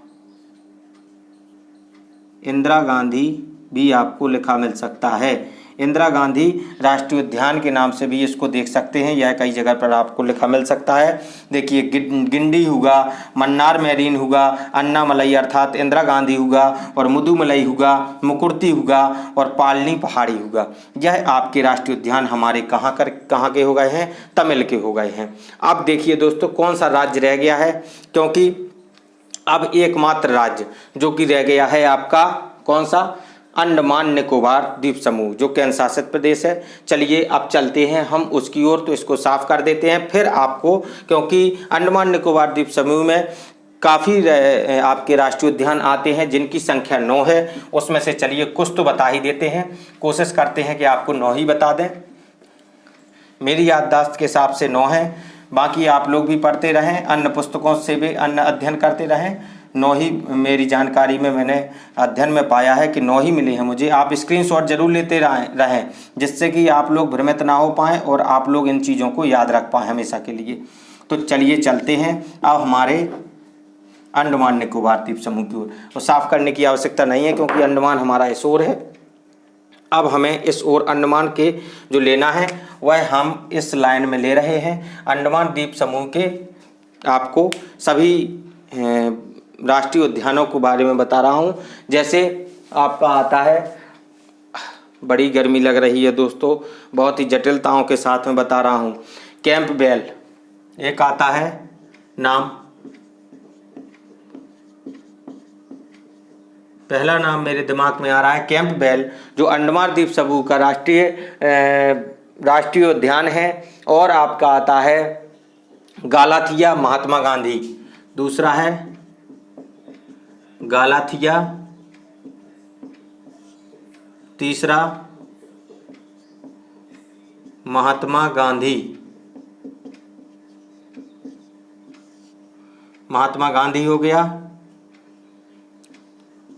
इंदिरा गांधी भी आपको लिखा मिल सकता है। इंदिरा गांधी राष्ट्रीय उद्यान के नाम से भी इसको देख सकते हैं। यह कई जगह पर आपको लिखा मिल सकता है। देखिए, गिंडी हुआ, मन्नार मैरीन हुआ, अन्नामलाई अर्थात इंदिरा गांधी हुआ, और मुदुमलाई हुआ, मुकुर्ती हुआ, और पालनी पहाड़ी हुआ। यह आपके राष्ट्रीय उद्यान हमारे कहाँ के हो गए हैं? तमिल के हो गए हैं। अब देखिए दोस्तों, कौन सा राज्य रह गया है, क्योंकि अब एकमात्र राज्य जो कि रह गया है आपका कौन सा? अंडमान निकोबार द्वीप समूह, जो केंद्र शासित प्रदेश है। चलिए अब चलते हैं हम उसकी ओर, तो इसको साफ कर देते हैं फिर आपको, क्योंकि अंडमान निकोबार द्वीप समूह में काफ़ी आपके राष्ट्रीय उद्यान आते हैं जिनकी संख्या 9 है। उसमें से चलिए कुछ तो बता ही देते हैं, कोशिश करते हैं कि आपको 9 ही बता दें। मेरी याददाश्त के हिसाब से 9 है, बाकी आप लोग भी पढ़ते रहें, अन्य पुस्तकों से भी अन्य अध्ययन करते रहें। 9 ही मेरी जानकारी में, मैंने अध्ययन में पाया है कि 9 ही मिले हैं मुझे। आप स्क्रीनशॉट जरूर लेते रहें जिससे कि आप लोग भ्रमित ना हो पाएँ और आप लोग इन चीज़ों को याद रख पाएँ हमेशा के लिए। तो चलिए चलते हैं अब हमारे अंडमान निकोबार द्वीप समूह की ओर। तो साफ करने की आवश्यकता नहीं है क्योंकि अंडमान हमारा इस ओर है। अब हमें इस ओर अंडमान के जो लेना है वह हम इस लाइन में ले रहे हैं। अंडमान द्वीप समूह के आपको सभी राष्ट्रीय उद्यानों के बारे में बता रहा हूँ। जैसे आपका आता है, बड़ी गर्मी लग रही है दोस्तों, बहुत ही जटिलताओं के साथ में बता रहा हूँ। कैंपबेल एक आता है नाम, पहला नाम मेरे दिमाग में आ रहा है कैंपबेल, जो अंडमान द्वीप समूह का राष्ट्रीय उद्यान है। और आपका आता है गालाथिया महात्मा गांधी, दूसरा है गालाथिया, तीसरा महात्मा गांधी, महात्मा गांधी हो गया।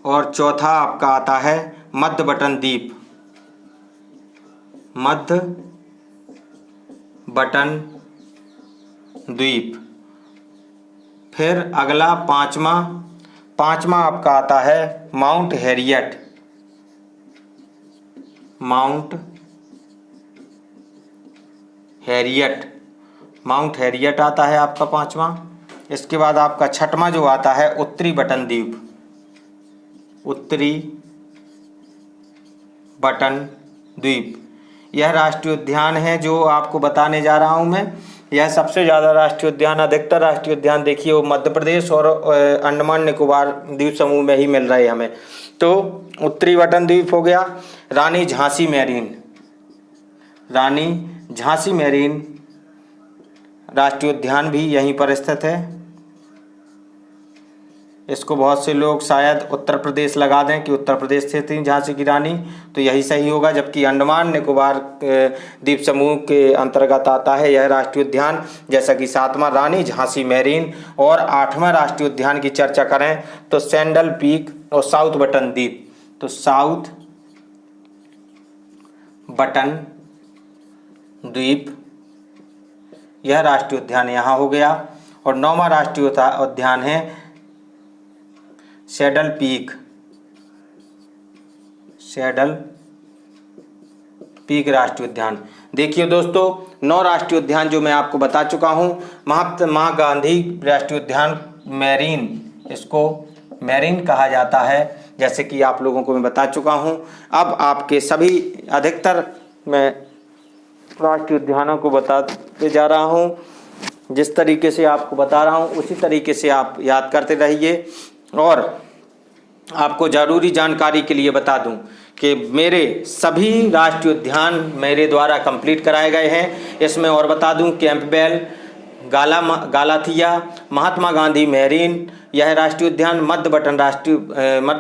और चौथा आपका आता है मध्य बटन द्वीप, मध्य बटन द्वीप। फिर अगला पांचवा आपका आता है माउंट हैरियट, माउंट हैरियट आता है आपका पांचवा। इसके बाद आपका छठवां जो आता है उत्तरी बटन द्वीप, उत्तरी बटन द्वीप। यह राष्ट्रीय उद्यान है जो आपको बताने जा रहा हूं मैं। यह सबसे ज़्यादा राष्ट्रीय उद्यान, अधिकतर राष्ट्रीय उद्यान देखिए वो मध्य प्रदेश और अंडमान निकोबार द्वीप समूह में ही मिल रहे हैं हमें। तो उत्तरी बटन द्वीप हो गया। रानी झांसी मैरीन राष्ट्रीय उद्यान भी यहीं पर स्थित है। इसको बहुत से लोग शायद उत्तर प्रदेश लगा दें कि उत्तर प्रदेश से थी झांसी की रानी, तो यही सही होगा। जबकि अंडमान निकोबार द्वीप समूह के अंतर्गत आता है यह राष्ट्रीय उद्यान। जैसा कि 7वां रानी झांसी मैरीन, और 8वां राष्ट्रीय उद्यान की चर्चा करें तो सैंडल पीक और साउथ बटन द्वीप। तो साउथ बटन द्वीप यह राष्ट्रीय उद्यान यहाँ हो गया। और 9वां राष्ट्रीय उद्यान है सैडल पीक राष्ट्रीय उद्यान। देखिए दोस्तों, 9 राष्ट्रीय उद्यान जो मैं आपको बता चुका हूँ। महात्मा गांधी राष्ट्रीय उद्यान मैरीन, इसको मैरीन कहा जाता है, जैसे कि आप लोगों को मैं बता चुका हूँ। अब आपके सभी अधिकतर मैं राष्ट्रीय उद्यानों को बताते जा रहा हूँ। जिस तरीके से आपको बता रहा हूँ उसी तरीके से आप याद करते रहिए। और आपको ज़रूरी जानकारी के लिए बता दूं कि मेरे सभी राष्ट्रीय उद्यान मेरे द्वारा कंप्लीट कराए गए हैं। इसमें और बता दूं कैंपबेल, गालाथिया, महात्मा गांधी मैरीन, यह राष्ट्रीय उद्यान, मध्य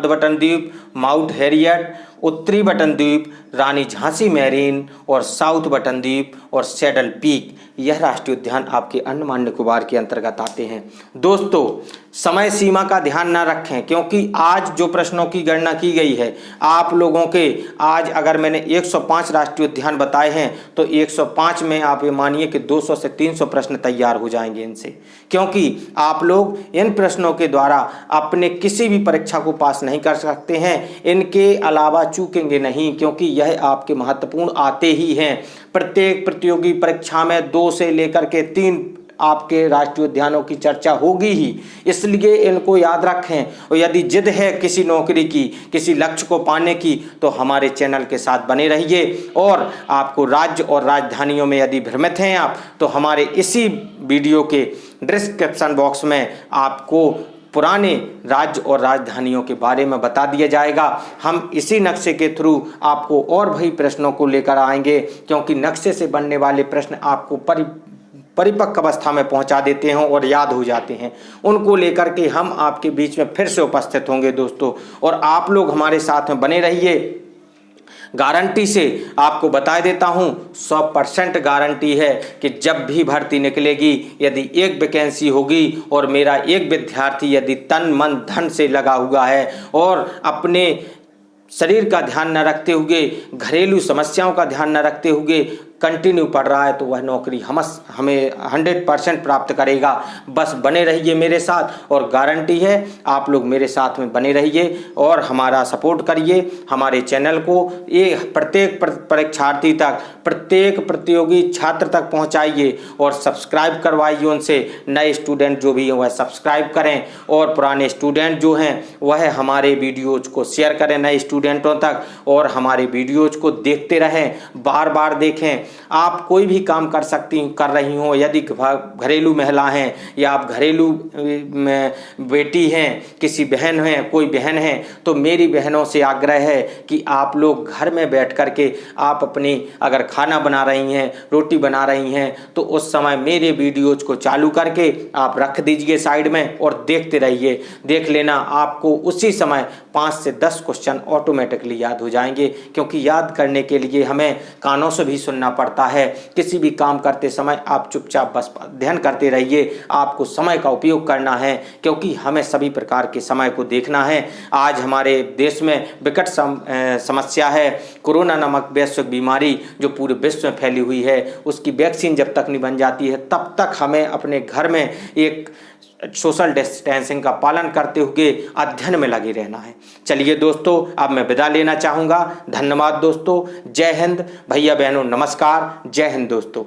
बटन द्वीप, माउंट हैरियट, उत्तरी बटन द्वीप, रानी झांसी मैरीन और साउथ बटन द्वीप और सैडल पीक, यह राष्ट्रीय उद्यान आपके अंडमान निकोबार के अंतर्गत आते हैं। दोस्तों, समय सीमा का ध्यान न रखें, क्योंकि आज जो प्रश्नों की गणना की गई है आप लोगों के, आज अगर मैंने 105 राष्ट्रीय उद्यान बताए हैं तो 105 में आप ये मानिए कि 200 से 300 प्रश्न तैयार हो जाएंगे इनसे, क्योंकि आप लोग इन प्रश्नों के द्वारा अपने किसी भी परीक्षा को पास नहीं कर सकते हैं। इनके अलावा चूकेंगे नहीं, क्योंकि यह आपके महत्वपूर्ण आते ही हैं। प्रत्येक प्रतियोगी परीक्षा में 2 से लेकर के 3 आपके राष्ट्रीय उद्यानों की चर्चा होगी ही, इसलिए इनको याद रखें। और यदि जिद है किसी नौकरी की, किसी लक्ष्य को पाने की, तो हमारे चैनल के साथ बने रहिए। और आपको राज्य और राजधानियों में यदि भ्रमित हैं आप, तो हमारे इसी वीडियो के डिस्क्रिप्शन बॉक्स में आपको पुराने राज्य और राजधानियों के बारे में बता दिया जाएगा। हम इसी नक्शे के थ्रू आपको और भी प्रश्नों को लेकर आएंगे, क्योंकि नक्शे से बनने वाले प्रश्न आपको परिपक्व अवस्था में पहुंचा देते हैं और याद हो जाते हैं। उनको लेकर के हम आपके बीच में फिर से उपस्थित होंगे दोस्तों, और आप लोग हमारे साथ में बने रहिए। गारंटी से आपको बता देता हूं, 100% गारंटी है कि जब भी भर्ती निकलेगी, यदि एक वैकेंसी होगी और मेरा एक विद्यार्थी यदि तन मन धन से लगा हुआ है और अपने शरीर का ध्यान न रखते हुए, घरेलू समस्याओं का ध्यान न रखते हुए कंटिन्यू पढ़ रहा है, तो वह नौकरी हमें 100% प्राप्त करेगा। बस बने रहिए मेरे साथ, और गारंटी है आप लोग मेरे साथ में बने रहिए और हमारा सपोर्ट करिए। हमारे चैनल को ये प्रत्येक परीक्षार्थी तक, प्रत्येक प्रतियोगी छात्र तक पहुंचाइए और सब्सक्राइब करवाइए उनसे। नए स्टूडेंट जो भी हैं वह सब्सक्राइब करें, और पुराने स्टूडेंट जो हैं वह हमारे वीडियोज़ को शेयर करें नए स्टूडेंटों तक, और हमारे वीडियोज़ को देखते रहें, बार बार देखें। आप कोई भी काम कर रही हो, यदि घरेलू महिला हैं या आप घरेलू बेटी हैं, किसी बहन हैं, कोई बहन है, तो मेरी बहनों से आग्रह है कि आप लोग घर में बैठ कर के आप अपनी अगर खाना बना रही हैं, रोटी बना रही हैं, तो उस समय मेरे वीडियोज़ को चालू करके आप रख दीजिए साइड में और देखते रहिए। देख लेना, आपको उसी समय 5 से 10 क्वेश्चन ऑटोमेटिकली याद हो जाएंगे, क्योंकि याद करने के लिए हमें कानों से भी सुनना पड़ता है। किसी भी काम करते समय आप चुपचाप बस अध्ययन करते रहिए। आपको समय का उपयोग करना है, क्योंकि हमें सभी प्रकार के समय को देखना है। आज हमारे देश में विकट समस्या है कोरोना नामक वैश्विक बीमारी, जो पूरे विश्व में फैली हुई है। उसकी वैक्सीन जब तक नहीं बन जाती है, तब तक हमें अपने घर में एक सोशल डिस्टेंसिंग का पालन करते हुए अध्ययन में लगे रहना है। चलिए दोस्तों, अब मैं विदा लेना चाहूँगा। धन्यवाद दोस्तों। जय हिंद। भैया बहनों नमस्कार। जय हिंद दोस्तों।